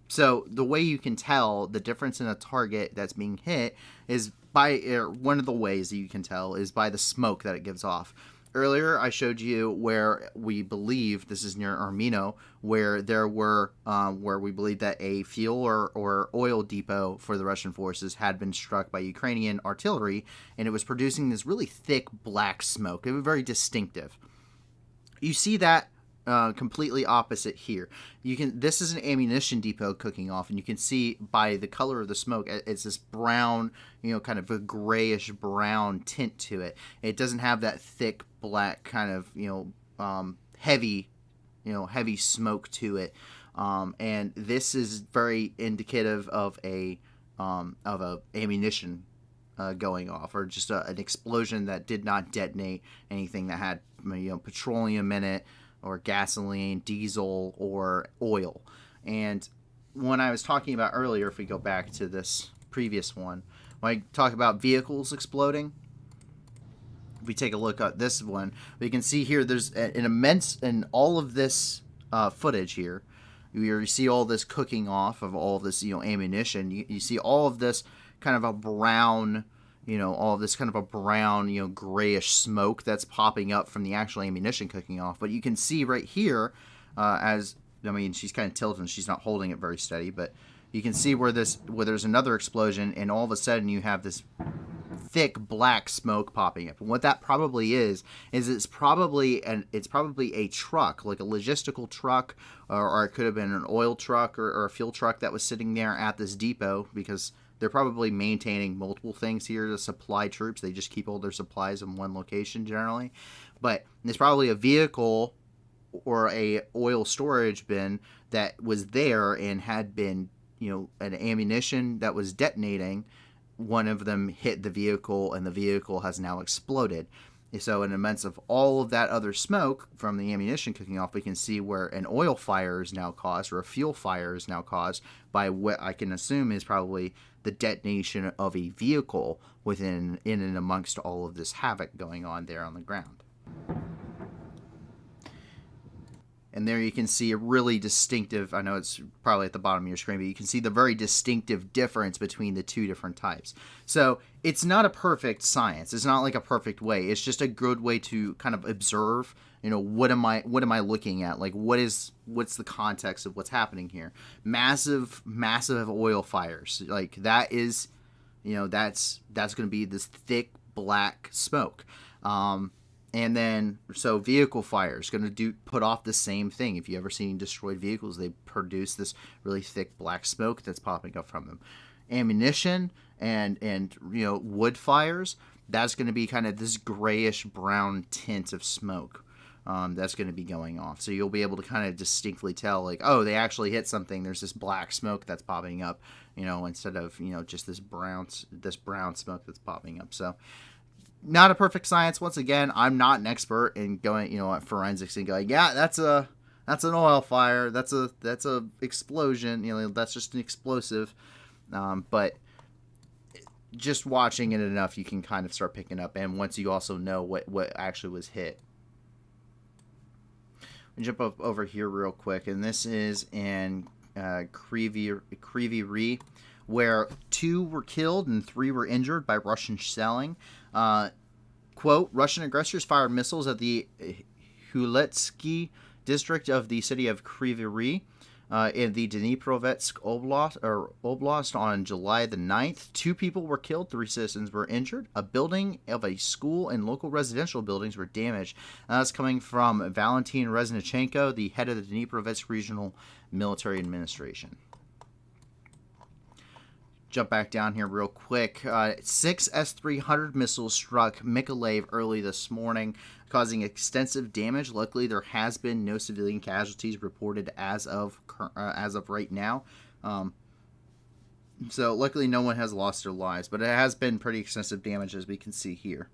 So the way you can tell the difference in a target that's being hit is by, one of the ways that you can tell is by the smoke that it gives off. Earlier, I showed you where we believe, this is near Armino, where there were, where we believe that a fuel or oil depot for the Russian forces had been struck by Ukrainian artillery, and it was producing this really thick black smoke. It was very distinctive. You see that completely opposite here. This is an ammunition depot cooking off, and you can see by the color of the smoke, it's this brown, kind of a grayish brown tint to it. It doesn't have that thick black kind of, heavy smoke to it. And this is very indicative of a ammunition going off, or just an explosion that did not detonate anything that had petroleum in it, or gasoline, diesel, or oil. And when I was talking about earlier, if we go back to this previous one, when I talk about vehicles exploding, if we take a look at this one, we can see here there's an immense, in all of this footage here, you see all this cooking off of all this ammunition. You see all of this kind of a brown, all of this kind of a brown, grayish smoke that's popping up from the actual ammunition cooking off. But you can see right here, she's kind of tilted and she's not holding it very steady, but you can see where there's another explosion, and all of a sudden you have this thick black smoke popping up. And what that probably is it's probably a truck, like a logistical truck, or it could have been an oil truck or a fuel truck that was sitting there at this depot, because they're probably maintaining multiple things here to supply troops. They just keep all their supplies in one location generally. But there's probably a vehicle or a oil storage bin that was there and had been, an ammunition that was detonating. One of them hit the vehicle, and the vehicle has now exploded. So in immense of all of that other smoke from the ammunition cooking off, we can see where an oil fire is now caused, or a fuel fire is now caused, by what I can assume is probably the detonation of a vehicle in and amongst all of this havoc going on there on the ground. And there you can see a really distinctive, I know it's probably at the bottom of your screen, but you can see the very distinctive difference between the two different types. So it's not a perfect science. It's not like a perfect way. It's just a good way to kind of observe, what am I looking at? Like, what's the context of what's happening here? Massive oil fires. Like, that is, that's going to be this thick black smoke. And then, so vehicle fire is going to put off the same thing. If you ever seen destroyed vehicles, they produce this really thick black smoke that's popping up from them. Ammunition and wood fires, that's going to be kind of this grayish brown tint of smoke that's going to be going off. So you'll be able to kind of distinctly tell, like, oh, they actually hit something. There's this black smoke that's popping up, instead of just this brown smoke that's popping up. So, not a perfect science. Once again, I'm not an expert in going, at forensics and going, yeah, that's an oil fire. That's a explosion. That's just an explosive. But just watching it enough, you can kind of start picking up. And once you also know what actually was hit. I'll jump up over here real quick, and this is in Kryvyi, where 2 were killed and 3 were injured by Russian shelling. Quote, Russian aggressors fired missiles at the Huletsky district of the city of Kryvyi in the Dnipropetrovsk Oblast on July the 9th. 2 people were killed, 3 citizens were injured. A building of a school and local residential buildings were damaged. That's coming from Valentin Reznichenko, the head of the Dnipropetrovsk Regional Military Administration. Jump back down here real quick. 6 S-300 missiles struck Mykolaiv early this morning, causing extensive damage. Luckily, there has been no civilian casualties reported as of right now. So luckily, no one has lost their lives, but it has been pretty extensive damage, as we can see here.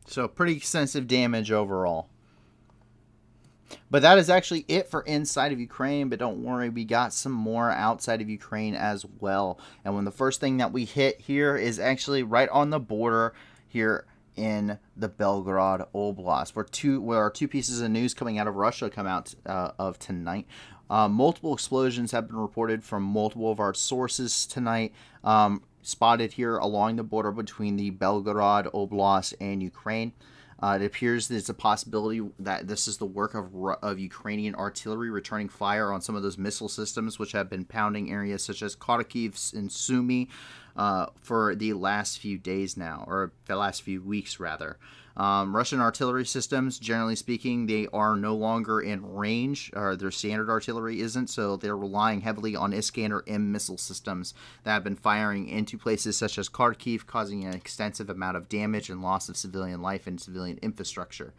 So pretty extensive damage overall. But that is actually it for inside of Ukraine. But don't worry, we got some more outside of Ukraine as well. And when the first thing that we hit here is actually right on the border here in the Belgorod Oblast, where our 2 pieces of news coming out of Russia come out of tonight. Multiple explosions have been reported from multiple of our sources tonight, spotted here along the border between the Belgorod Oblast and Ukraine. It appears there's a possibility that this is the work of Ukrainian artillery returning fire on some of those missile systems, which have been pounding areas such as Kharkiv and Sumy for the last few days now, or the last few weeks rather. Russian artillery systems, generally speaking, they are no longer in range, or their standard artillery isn't, so they're relying heavily on Iskander-M missile systems that have been firing into places such as Kharkiv, causing an extensive amount of damage and loss of civilian life and civilian infrastructure.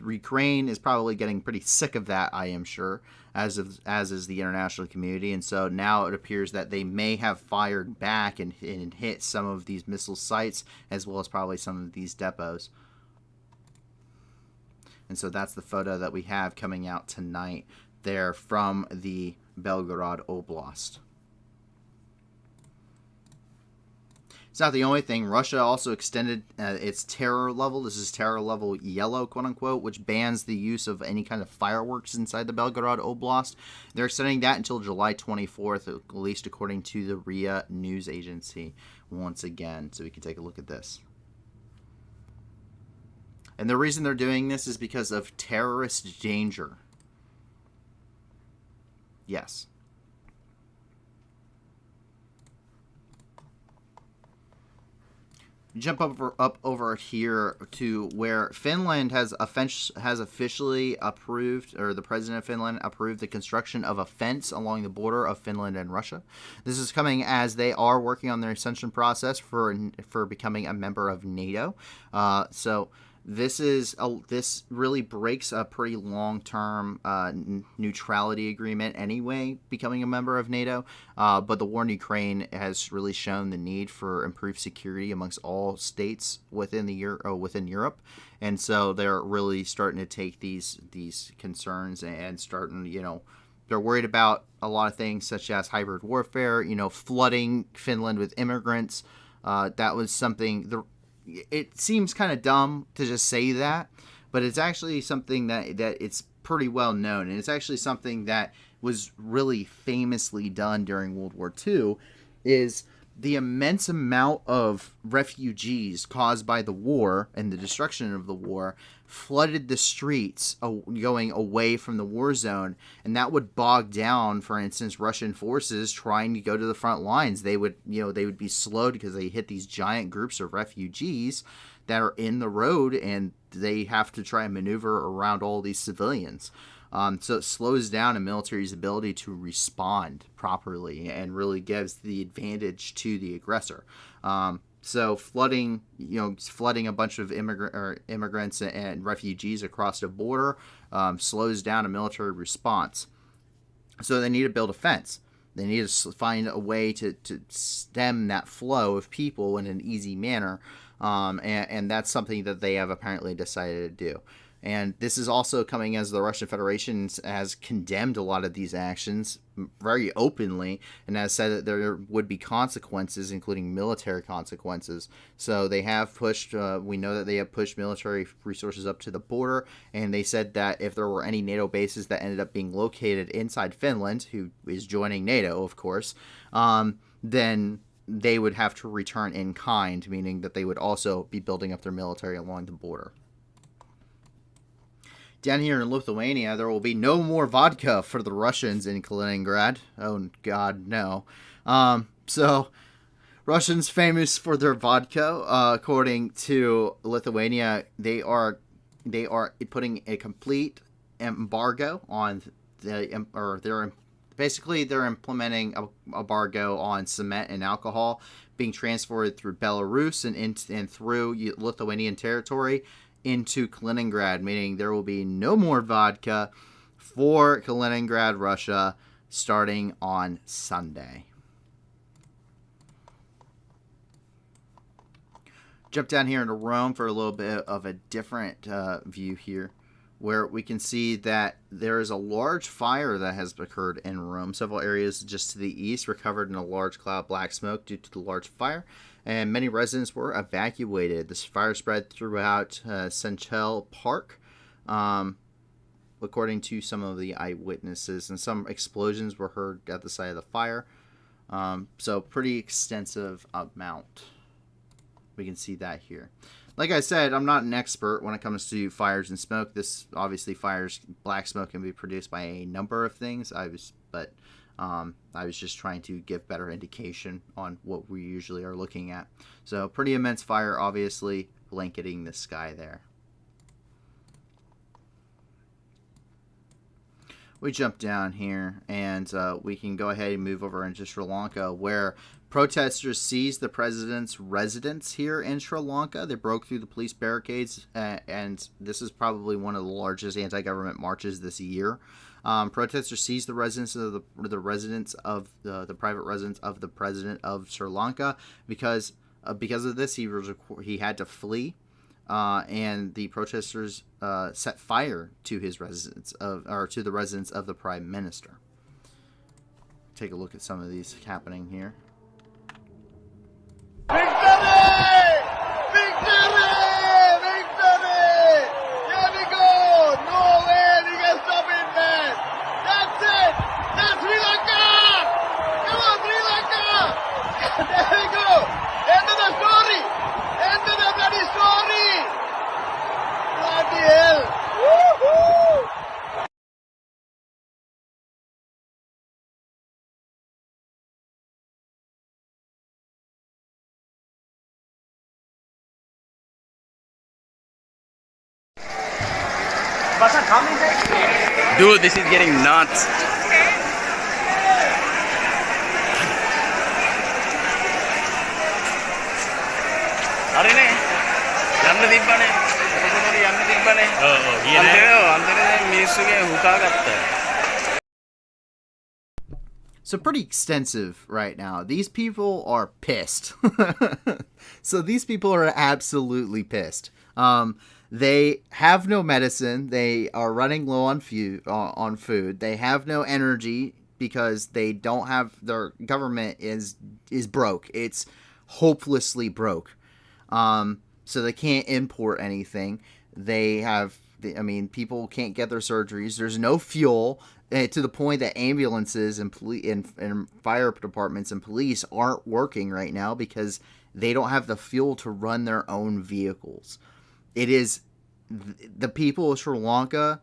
Ukraine is probably getting pretty sick of that, I am sure, as is the international community, and so now it appears that they may have fired back and hit some of these missile sites, as well as probably some of these depots. And so that's the photo that we have coming out tonight there from the Belgorod Oblast. It's not the only thing. Russia also extended its terror level. This is terror level yellow, quote unquote, which bans the use of any kind of fireworks inside the Belgorod Oblast. They're extending that until July 24th, at least according to the RIA news agency, once again. So we can take a look at this. And the reason they're doing this is because of terrorist danger. Yes. Jump up over here to where Finland has officially approved, or the president of Finland approved, the construction of a fence along the border of Finland and Russia. This is coming as they are working on their ascension process for becoming a member of NATO. So this really breaks a pretty long-term neutrality agreement anyway, becoming a member of NATO. But the war in Ukraine has really shown the need for improved security amongst all states within Europe, and so they're really starting to take these concerns and starting, they're worried about a lot of things such as hybrid warfare, flooding Finland with immigrants. That was something. It seems kind of dumb to just say that, but it's actually something that it's pretty well known, and it's actually something that was really famously done during World War II, is the immense amount of refugees caused by the war and the destruction of the war flooded the streets going away from the war zone, and that would bog down, for instance, Russian forces trying to go to the front lines. They would be slowed because they hit these giant groups of refugees that are in the road, and they have to try and maneuver around all these civilians. So it slows down a military's ability to respond properly and really gives the advantage to the aggressor. So flooding a bunch of immigrants and refugees across the border slows down a military response. So they need to build a fence. They need to find a way to stem that flow of people in an easy manner, and that's something that they have apparently decided to do. And this is also coming as the Russian Federation has condemned a lot of these actions very openly and has said that there would be consequences, including military consequences. So they have pushed, we know that they have pushed military resources up to the border, and they said that if there were any NATO bases that ended up being located inside Finland, who is joining NATO, of course, then they would have to return in kind, meaning that they would also be building up their military along the border. Down here in Lithuania, there will be no more vodka for the Russians in Kaliningrad. Oh, God, no. So, Russians famous for their vodka. According to Lithuania, they are putting a complete embargo on they're implementing a embargo on cement and alcohol being transported through Belarus and through Lithuanian territory into Kaliningrad, meaning there will be no more vodka for Kaliningrad, Russia, starting on Sunday. Jump down here into Rome for a little bit of a different view here, where we can see that there is a large fire that has occurred in Rome. Several areas just to the east were covered in a large cloud of black smoke due to the large fire, and many residents were evacuated. This fire spread throughout Central Park, according to some of the eyewitnesses, and some explosions were heard at the site of the fire. So pretty extensive amount. We can see that here. Like I said, I'm not an expert when it comes to fires and smoke. This obviously black smoke can be produced by a number of things. I was just trying to give better indication on what we usually are looking at. So pretty immense fire, obviously, blanketing the sky there. We jump down here, and we can go ahead and move over into Sri Lanka, where protesters seized the president's residence here in Sri Lanka. They broke through the police barricades, and this is probably one of the largest anti-government marches this year. Protesters seized the residence of the private residence of the president of Sri Lanka because of this. He had to flee. And the protesters set fire to his residence to the residence of the prime minister. Take a look at some of these happening here. Dude, this is getting nuts. Arine, යන්න තිබ්බනේ. කොතනද යන්න තිබ්බනේ. අන්තරේ මිනිස්සුගේ හුකා ගත්තා. So pretty extensive right now. These people are pissed. So these people are absolutely pissed. They have no medicine. They are running low on food. They have no energy because they don't have, their government is broke. It's hopelessly broke. So they can't import anything. People can't get their surgeries. There's no fuel, to the point that ambulances and fire departments and police aren't working right now because they don't have the fuel to run their own vehicles. It is, the people of Sri Lanka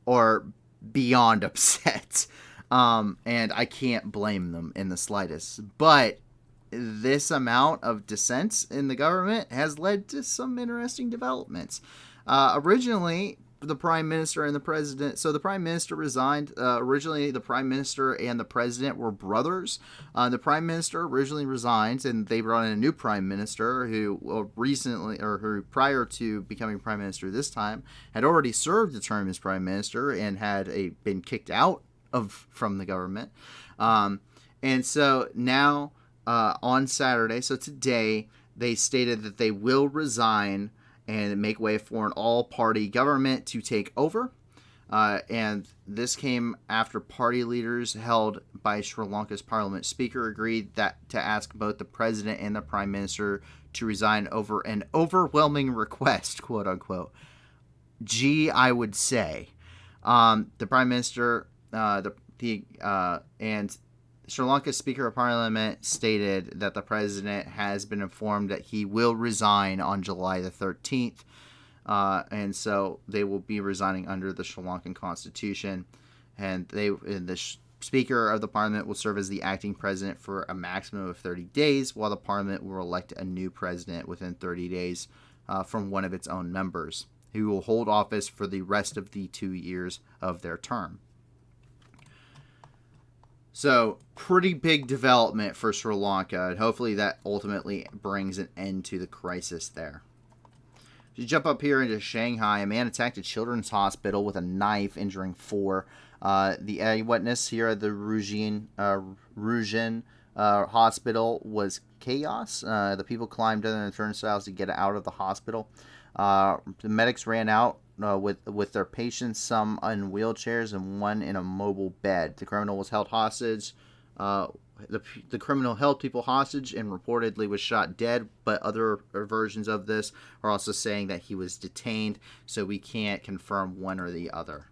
are beyond upset. And I can't blame them in the slightest. But this amount of dissent in the government has led to some interesting developments. Originally, the prime minister and the president, so the prime minister resigned. Originally, the prime minister and the president were brothers. The prime minister originally resigned, and they brought in a new prime minister who prior to becoming prime minister this time, had already served a term as prime minister and had been kicked out from the government. And so now, on Saturday, so today, they stated that they will resign and make way for an all-party government to take over. And this came after party leaders held by Sri Lanka's parliament speaker agreed to ask both the president and the prime minister to resign over an overwhelming request, quote unquote. Gee, I would say. The prime minister and Sri Lanka's Speaker of Parliament stated that the president has been informed that he will resign on July the 13th. And so they will be resigning under the Sri Lankan Constitution. And the Speaker of the Parliament will serve as the acting president for a maximum of 30 days, while the Parliament will elect a new president within 30 days from one of its own members, who will hold office for the rest of the 2 years of their term. So, pretty big development for Sri Lanka, and hopefully that ultimately brings an end to the crisis there. You jump up here into Shanghai. A man attacked a children's hospital with a knife, injuring 4. The eyewitness here at the Ruzhen hospital was chaos. The people climbed under the turnstiles to get out of the hospital. The medics ran out with their patients, some in wheelchairs and one in a mobile bed. The criminal was held hostage. The criminal held people hostage and reportedly was shot dead, but other versions of this are also saying that he was detained, so we can't confirm one or the other.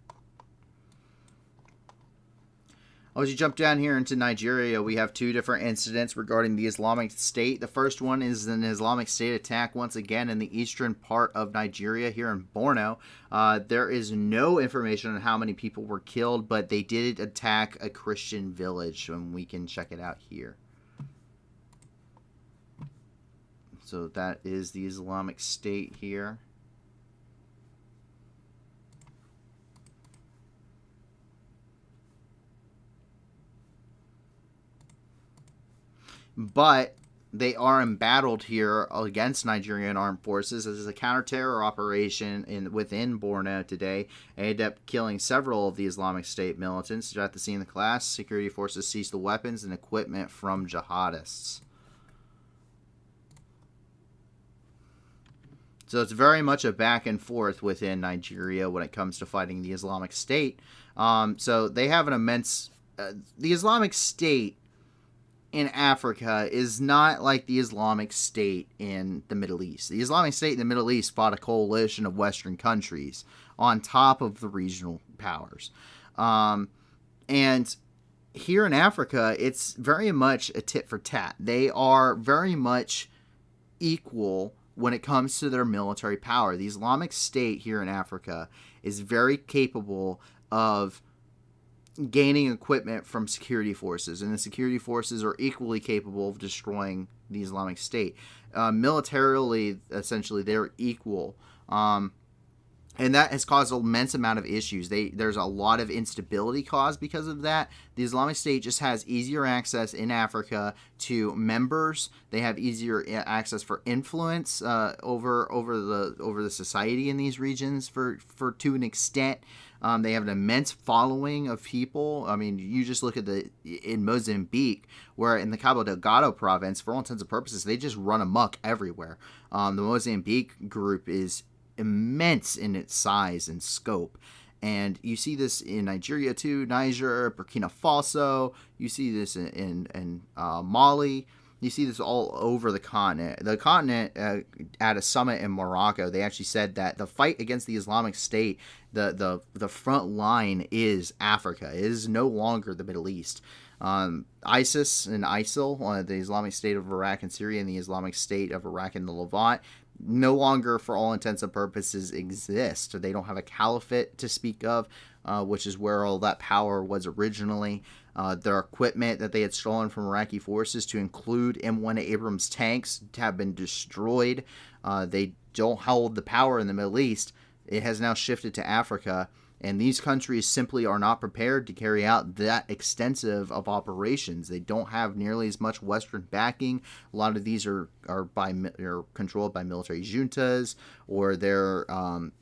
As you jump down here into Nigeria, we have 2 different incidents regarding the Islamic State. The first one is an Islamic State attack once again in the eastern part of Nigeria here in Borno. There is no information on how many people were killed, but they did attack a Christian village, and we can check it out here. So that is the Islamic State here. But they are embattled here against Nigerian armed forces. This is a counter-terror operation within Borno today. They ended up killing several of the Islamic State militants. Throughout the scene of the clash, security forces seized the weapons and equipment from jihadists. So it's very much a back and forth within Nigeria when it comes to fighting the Islamic State. So they have an immense... the Islamic State in Africa is not like the Islamic State in the Middle East. The Islamic State in the Middle East fought a coalition of Western countries on top of the regional powers. And here in Africa, it's very much a tit for tat. They are very much equal when it comes to their military power. The Islamic State here in Africa is very capable of gaining equipment from security forces, and the security forces are equally capable of destroying the Islamic State. Militarily, essentially, they're equal. And that has caused an immense amount of issues. There's a lot of instability caused because of that. The Islamic State just has easier access in Africa to members. They have easier access for influence over the society in these regions to an extent. They have an immense following of people. I mean, you just look at in Mozambique, where in the Cabo Delgado province, for all intents and purposes, they just run amok everywhere. The Mozambique group is immense in its size and scope, and you see this in Nigeria too, Niger, Burkina Faso. You see this in Mali. You see this all over the continent. The continent, at a summit in Morocco, they actually said that the fight against the Islamic State, the front line is Africa. It is no longer the Middle East. ISIS and ISIL, the Islamic State of Iraq and Syria, and the Islamic State of Iraq and the Levant, no longer, for all intents and purposes, exist. They don't have a caliphate to speak of, which is where all that power was originally. Their equipment that they had stolen from Iraqi forces, to include M1 Abrams tanks, have been destroyed. They don't hold the power in the Middle East. It has now shifted to Africa, and these countries simply are not prepared to carry out that extensive of operations. They don't have nearly as much Western backing. A lot of these are controlled by military juntas, or they're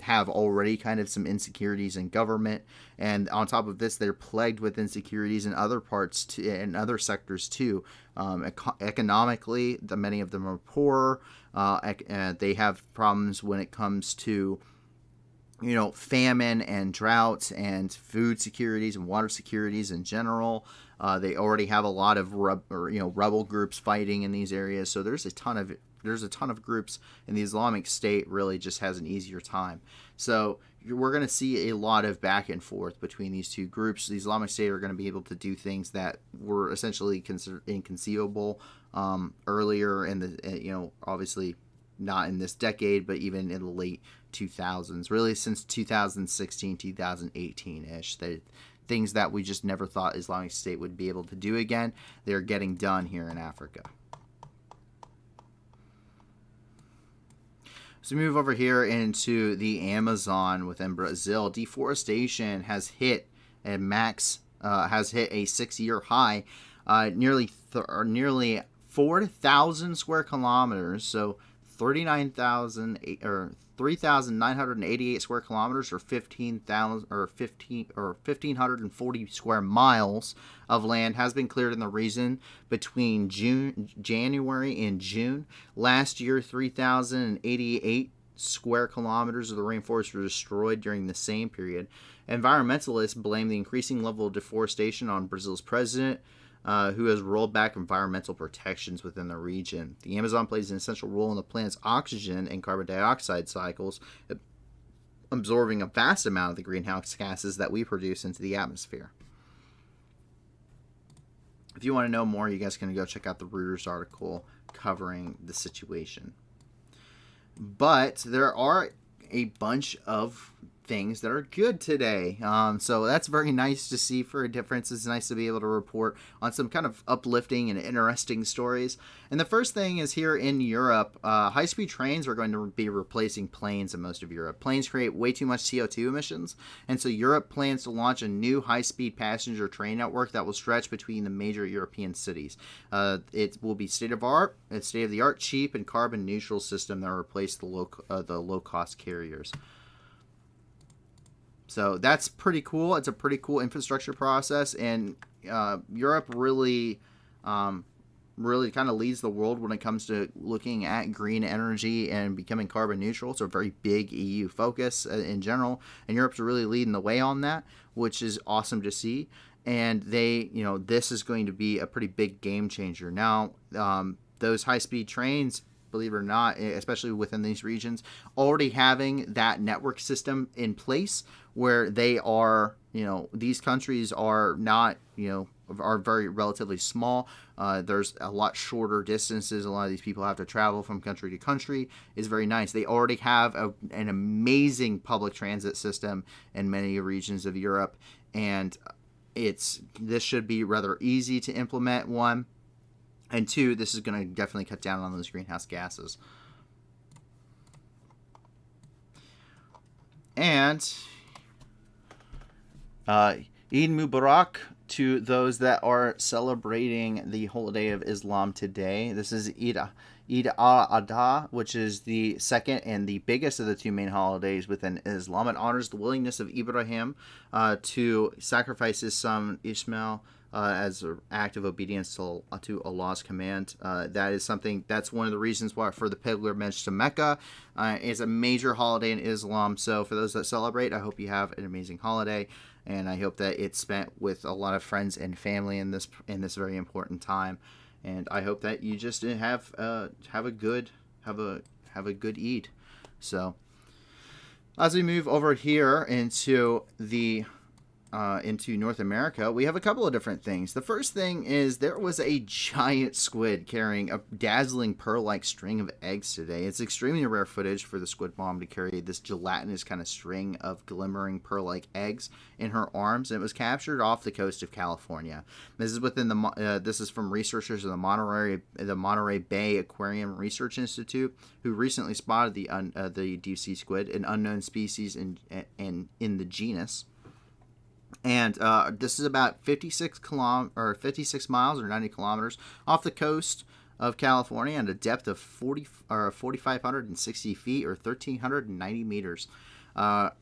have already kind of some insecurities in government. And on top of this, they're plagued with insecurities in other parts and other sectors too. Economically, many of them are poor. They have problems when it comes to famine and droughts and food securities and water securities in general. They already have a lot of rebel groups fighting in these areas. So there's a ton of groups, and the Islamic State really just has an easier time. So we're going to see a lot of back and forth between these two groups. The Islamic State are going to be able to do things that were essentially considered inconceivable earlier in the obviously not in this decade, but even in the late 2000s, really since 2016, 2018-ish. Things that we just never thought Islamic State would be able to do again, they're getting done here in Africa. So move over here into the Amazon within Brazil. Deforestation has hit a 6-year high, nearly 4,000 square kilometers. So 3,988 square kilometers, or 1,540 square miles of land has been cleared in the region between January and June. Last year, 3,088 square kilometers of the rainforest were destroyed during the same period. Environmentalists blame the increasing level of deforestation on Brazil's president, who has rolled back environmental protections within the region. The Amazon plays an essential role in the plant's oxygen and carbon dioxide cycles, absorbing a vast amount of the greenhouse gases that we produce into the atmosphere. If you want to know more, you guys can go check out the Reuters article covering the situation. But there are a bunch of things that are good today. So that's very nice to see for a difference. It's nice to be able to report on some kind of uplifting and interesting stories. And the first thing is here in Europe, high-speed trains are going to be replacing planes in most of Europe. Planes create way too much CO2 emissions, and so Europe plans to launch a new high-speed passenger train network that will stretch between the major European cities. It will be state-of-the-art, cheap, and carbon-neutral system that will replace the low-cost carriers. So that's pretty cool. It's a pretty cool infrastructure process, and Europe really kind of leads the world when it comes to looking at green energy and becoming carbon neutral. It's a very big EU focus in general, and Europe's really leading the way on that, which is awesome to see. And this is going to be a pretty big game changer. Now, those high-speed trains, believe it or not, especially within these regions, already having that network system in place where they are, these countries are not, are very relatively small. There's a lot shorter distances. A lot of these people have to travel from country to country. Is very nice. They already have an amazing public transit system in many regions of Europe, and this should be rather easy to implement, one. And two, this is going to definitely cut down on those greenhouse gases. And Eid Mubarak to those that are celebrating the holiday of Islam today. This is Eid al-Adha, which is the second and the biggest of the two main holidays within Islam. It honors the willingness of Ibrahim to sacrifice his son Ishmael as an act of obedience to Allah's command. That's one of the reasons why for the pilgrimage to Mecca. It's a major holiday in Islam. So for those that celebrate, I hope you have an amazing holiday, and I hope that it's spent with a lot of friends and family in this very important time. And I hope that you just have a good Eid. So as we move over here into North America, we have a couple of different things. The first thing is there was a giant squid carrying a dazzling pearl-like string of eggs today. It's extremely rare footage for the squid mom to carry this gelatinous kind of string of glimmering pearl-like eggs in her arms, and it was captured off the coast of California. This is this is from researchers of the Monterey Bay Aquarium Research Institute, who recently spotted the deep sea squid, an unknown species in the genus. And this is about 56 miles or 90 kilometers off the coast of California at a depth of 4,560 feet or 1,390 meters.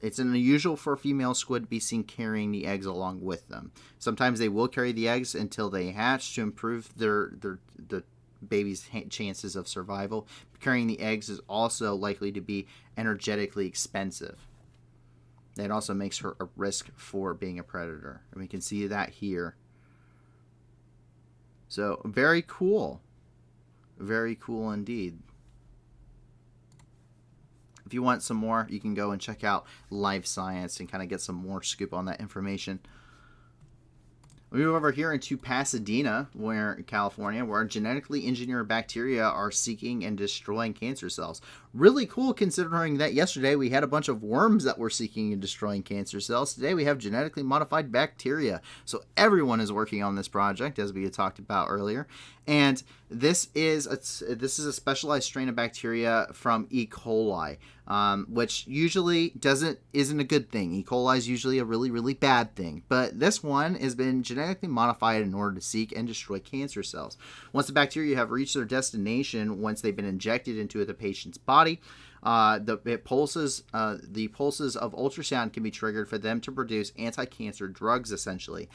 It's unusual for a female squid to be seen carrying the eggs along with them. Sometimes they will carry the eggs until they hatch to improve the baby's chances of survival. Carrying the eggs is also likely to be energetically expensive. It also makes her a risk for being a predator. And we can see that here. So, very cool. Very cool indeed. If you want some more, you can go and check out Live Science and kind of get some more scoop on that information. We move over here into Pasadena, California, where genetically engineered bacteria are seeking and destroying cancer cells. Really cool, considering that yesterday we had a bunch of worms that were seeking and destroying cancer cells. Today we have genetically modified bacteria. So everyone is working on this project, as we had talked about earlier. And this is a specialized strain of bacteria from E. coli, which usually isn't a good thing. E. coli is usually a really, really bad thing. But this one has been genetically modified in order to seek and destroy cancer cells. Once the bacteria have reached their destination, once they've been injected into the patient's body, the pulses of ultrasound can be triggered for them to produce anti-cancer drugs, essentially.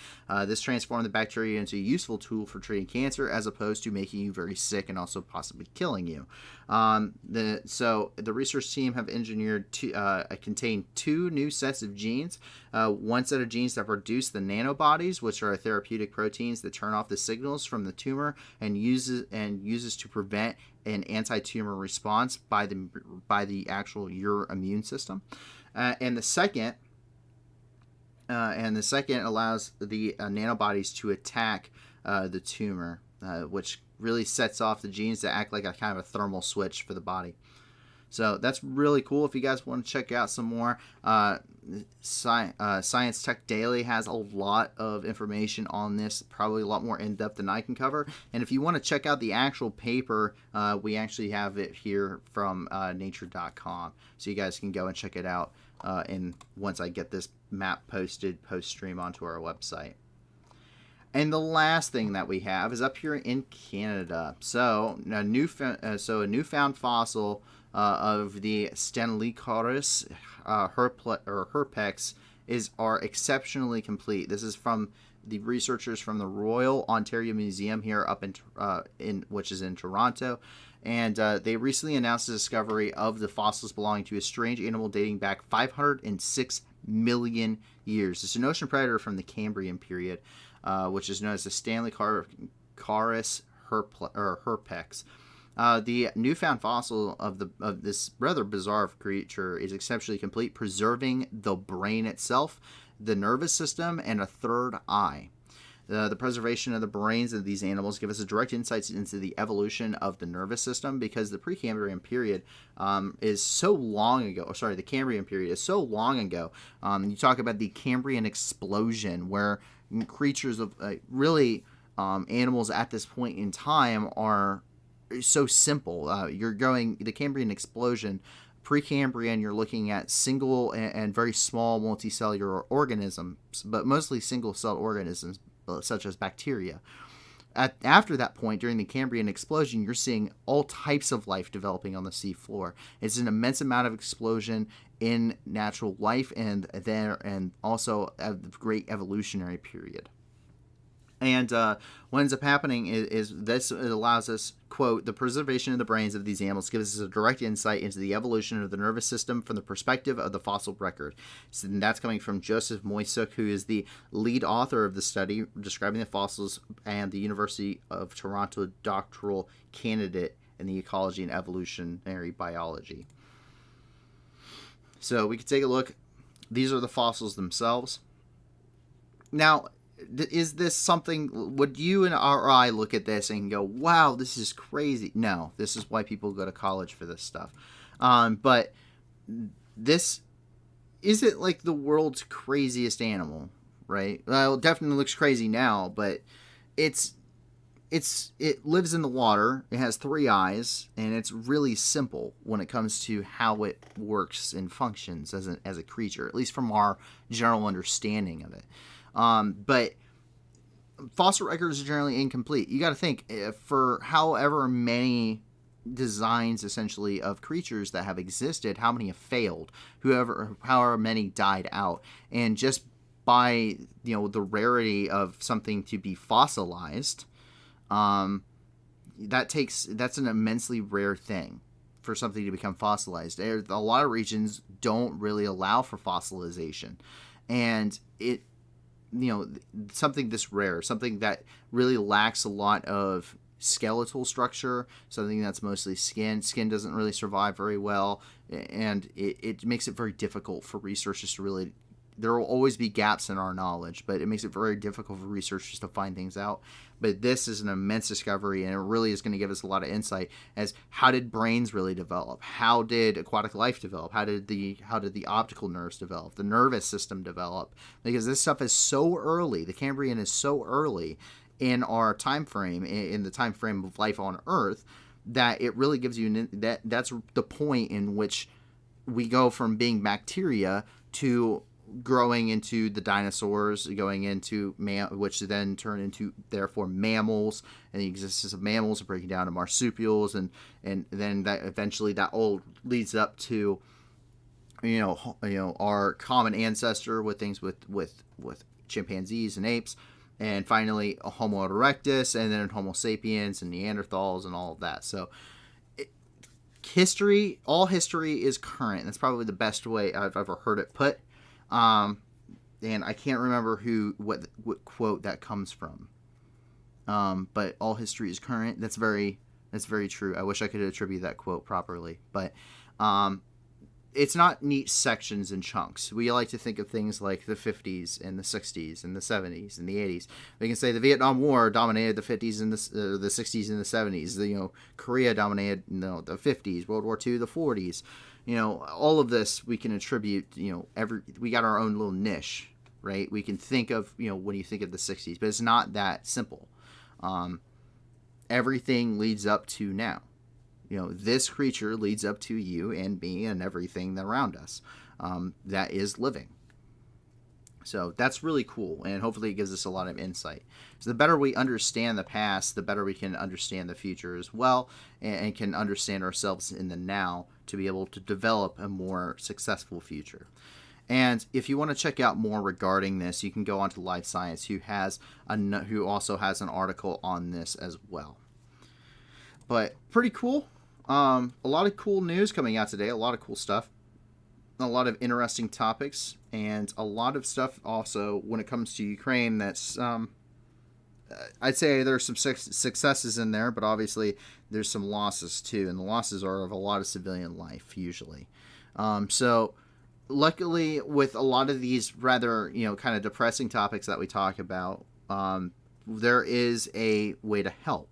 This transforms the bacteria into a useful tool for treating cancer, as opposed to making you very sick and also possibly killing you. So the research team have engineered contain two new sets of genes. One set of genes that produce the nanobodies, which are therapeutic proteins that turn off the signals from the tumor and uses to prevent an anti-tumor response by the actual your immune system, and the second allows the nanobodies to attack the tumor, which really sets off the genes that act like a kind of a thermal switch for the body. So that's really cool. If you guys want to check out some more, Science Tech Daily has a lot of information on this, probably a lot more in-depth than I can cover. And if you want to check out the actual paper, we actually have it here from nature.com. So you guys can go and check it out and once I get this map posted post-stream onto our website. And the last thing that we have is up here in Canada. So a newfound fossil of the Stenlicoris herpex are exceptionally complete. This is from the researchers from the Royal Ontario Museum here up in which is in Toronto. And they recently announced the discovery of the fossils belonging to a strange animal dating back 506 million years. It's an ocean predator from the Cambrian period, which is known as the Stenlicoris herpex. The newfound fossil of this rather bizarre creature is exceptionally complete, preserving the brain itself, the nervous system, and a third eye. The preservation of the brains of these animals give us a direct insight into the evolution of the nervous system, because the Precambrian period is so long ago. The Cambrian period is so long ago. You talk about the Cambrian explosion, where creatures of animals at this point in time are so simple. The Cambrian explosion, Precambrian, you're looking at single and very small multicellular organisms, but mostly single-celled organisms, such as bacteria. After that point, during the Cambrian explosion, you're seeing all types of life developing on the sea floor. It's an immense amount of explosion in natural life, and also a great evolutionary period. And what ends up happening is this: it allows us, quote, the preservation of the brains of these animals gives us a direct insight into the evolution of the nervous system from the perspective of the fossil record. So that's coming from Joseph Moisuk, who is the lead author of the study describing the fossils and the University of Toronto doctoral candidate in the ecology and evolutionary biology. So we can take a look. These are the fossils themselves. Now, is this something, would you and I look at this and go, wow, this is crazy? No, this is why people go to college for this stuff. But this isn't like the world's craziest animal, right? Well, it definitely looks crazy now, but it lives in the water. It has 3 eyes, and it's really simple when it comes to how it works and functions as a creature, at least from our general understanding of it. But fossil records are generally incomplete. You got to think, for however many designs essentially of creatures that have existed, how many have failed, however many died out, and just by the rarity of something to be fossilized, that's an immensely rare thing for something to become fossilized. A lot of regions don't really allow for fossilization, and something this rare, something that really lacks a lot of skeletal structure, something that's mostly skin doesn't really survive very well, and it makes it very difficult for researchers to really, there will always be gaps in our knowledge, but it makes it very difficult for researchers to find things out. But this is an immense discovery, and it really is going to give us a lot of insight as how did brains really develop? How did aquatic life develop? How did the optical nerves develop? The nervous system develop? Because this stuff is so early. The Cambrian is so early in our time frame, in the time frame of life on Earth, that it really gives you that's the point in which we go from being bacteria to growing into the dinosaurs, going into which then turn into therefore mammals, and the existence of mammals are breaking down to marsupials, and then that eventually that all leads up to our common ancestor with things with chimpanzees and apes, and finally Homo erectus, and then Homo sapiens and Neanderthals and all of that. So all history is current. That's probably the best way I've ever heard it put. And I can't remember what quote that comes from. But all history is current. That's very true. I wish I could attribute that quote properly, but it's not neat sections and chunks. We like to think of things like the 50s and the 60s and the 70s and the 80s. We can say the Vietnam War dominated the 50s and the 60s and the 70s. Korea dominated the 50s. World War II, the 40s. all of this we can attribute, we got our own little niche, right? We can think of, when you think of the 60s, but it's not that simple. Everything leads up to now. This creature leads up to you and me and everything around us that is living. So that's really cool, and hopefully it gives us a lot of insight. So the better we understand the past, the better we can understand the future as well, and can understand ourselves in the now to be able to develop a more successful future. And if you want to check out more regarding this, you can go on to Live Science, who also has an article on this as well. But pretty cool. A lot of cool news coming out today, a lot of cool stuff. A lot of interesting topics, and a lot of stuff also when it comes to Ukraine that's, I'd say there's some successes in there, but obviously there's some losses too, and the losses are of a lot of civilian life usually. So luckily with a lot of these rather, kind of depressing topics that we talk about, there is a way to help.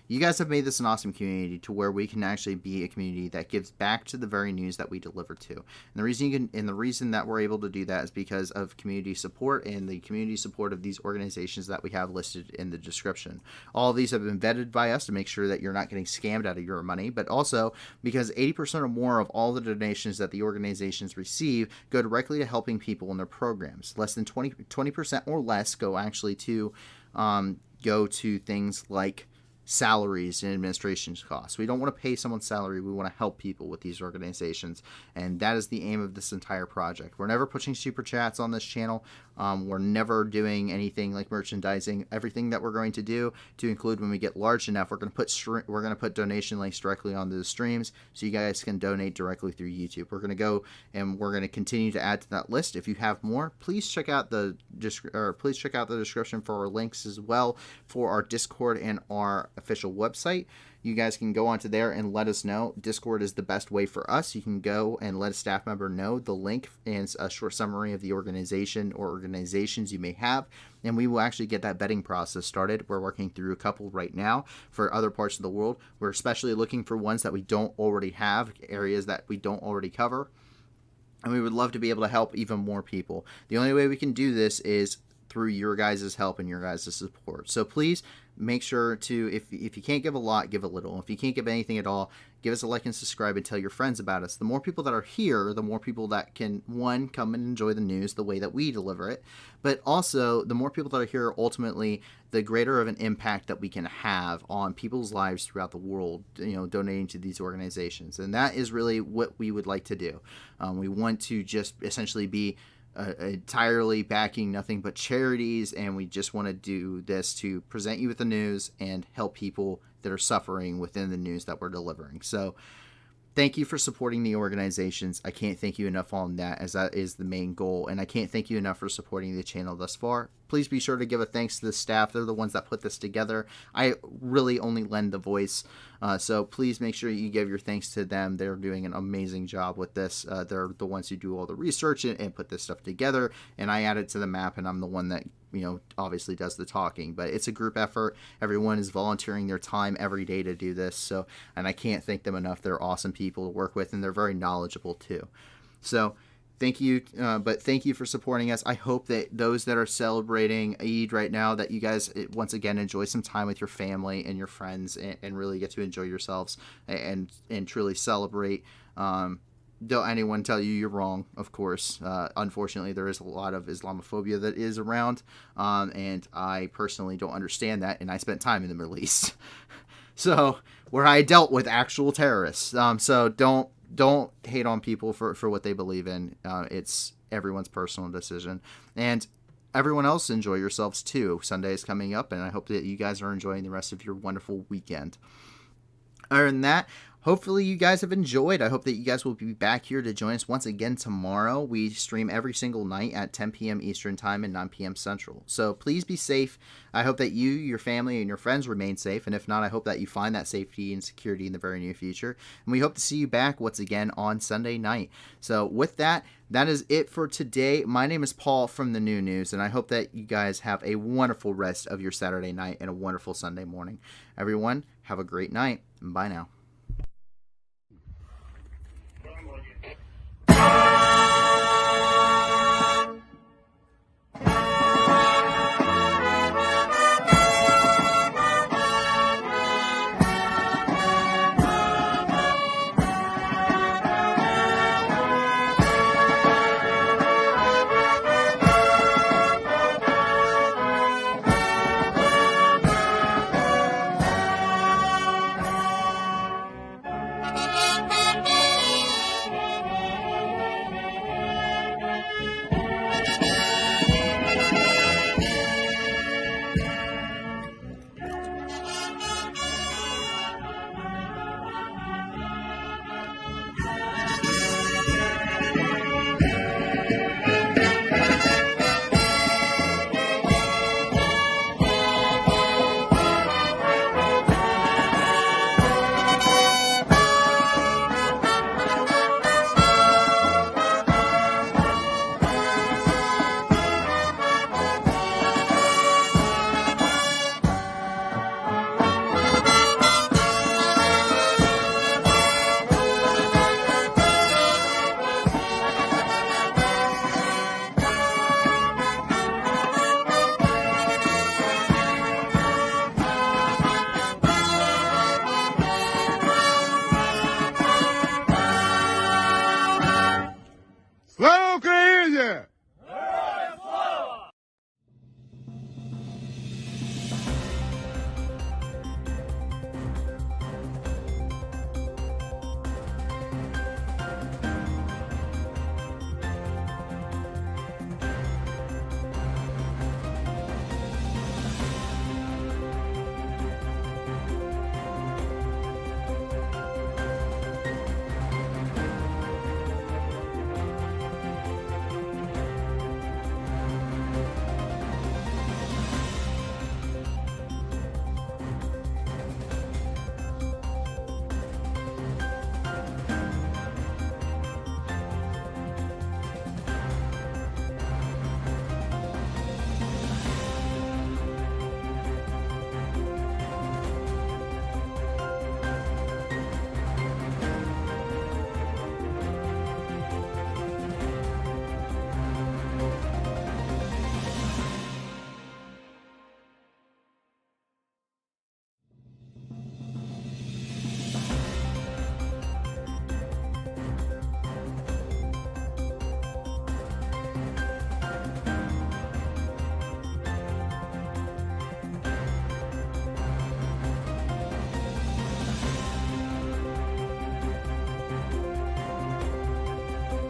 You guys have made this an awesome community to where we can actually be a community that gives back to the very news that we deliver to. And the reason that we're able to do that is because of community support and the community support of these organizations that we have listed in the description. All of these have been vetted by us to make sure that you're not getting scammed out of your money, but also because 80% or more of all the donations that the organizations receive go directly to helping people in their programs. Less than 20% or less go actually to go to things like salaries and administration costs. We don't want to pay someone's salary. We want to help people with these organizations, and that is the aim of this entire project. We're never pushing super chats on this channel. We're never doing anything like merchandising. Everything that we're going to do, to include when we get large enough, we're going to put donation links directly onto the streams so you guys can donate directly through YouTube. We're going to go and we're going to continue to add to that list. If you have more, please check out the description for our links as well for our Discord and our official website. You guys can go onto there and let us know. Discord is the best way for us. You can go and let a staff member know the link and a short summary of the organization or organizations you may have, and we will actually get that vetting process started. We're working through a couple right now for other parts of the world. We're especially looking for ones that we don't already have, areas that we don't already cover, and we would love to be able to help even more people. The only way we can do this is through your guys' help and your guys' support. So please make sure to, if you can't give a lot, give a little. If you can't give anything at all, give us a like and subscribe and tell your friends about us. The more people that are here, the more people that can, one, come and enjoy the news the way that we deliver it, but also the more people that are here, ultimately, the greater of an impact that we can have on people's lives throughout the world, donating to these organizations. And that is really what we would like to do. We want to just essentially be entirely backing nothing but charities, and we just want to do this to present you with the news and help people that are suffering within the news that we're delivering. So thank you for supporting the organizations. I can't thank you enough on that, as that is the main goal, and I can't thank you enough for supporting the channel thus far. Please be sure to give a thanks to the staff. They're the ones that put this together. I really only lend the voice, so please make sure you give your thanks to them. They're doing an amazing job with this. They're the ones who do all the research and put this stuff together, and I add it to the map, and I'm the one that obviously does the talking. But it's a group effort. Everyone is volunteering their time every day to do this, and I can't thank them enough. They're awesome people to work with, and they're very knowledgeable too. So thank you, but thank you for supporting us. I hope that those that are celebrating Eid right now, that you guys once again enjoy some time with your family and your friends, and really get to enjoy yourselves and truly celebrate. Don't anyone tell you you're wrong, of course. Unfortunately, there is a lot of Islamophobia that is around, and I personally don't understand that, and I spent time in the Middle East. So, where I dealt with actual terrorists. So don't hate on people for what they believe in. It's everyone's personal decision. And everyone else, enjoy yourselves too. Sunday is coming up, and I hope that you guys are enjoying the rest of your wonderful weekend. Other than that, hopefully you guys have enjoyed. I hope that you guys will be back here to join us once again tomorrow. We stream every single night at 10 p.m. Eastern Time and 9 p.m. Central. So please be safe. I hope that you, your family, and your friends remain safe. And if not, I hope that you find that safety and security in the very near future. And we hope to see you back once again on Sunday night. So with that, that is it for today. My name is Paul from the New News, and I hope that you guys have a wonderful rest of your Saturday night and a wonderful Sunday morning. Everyone, have a great night. Bye now.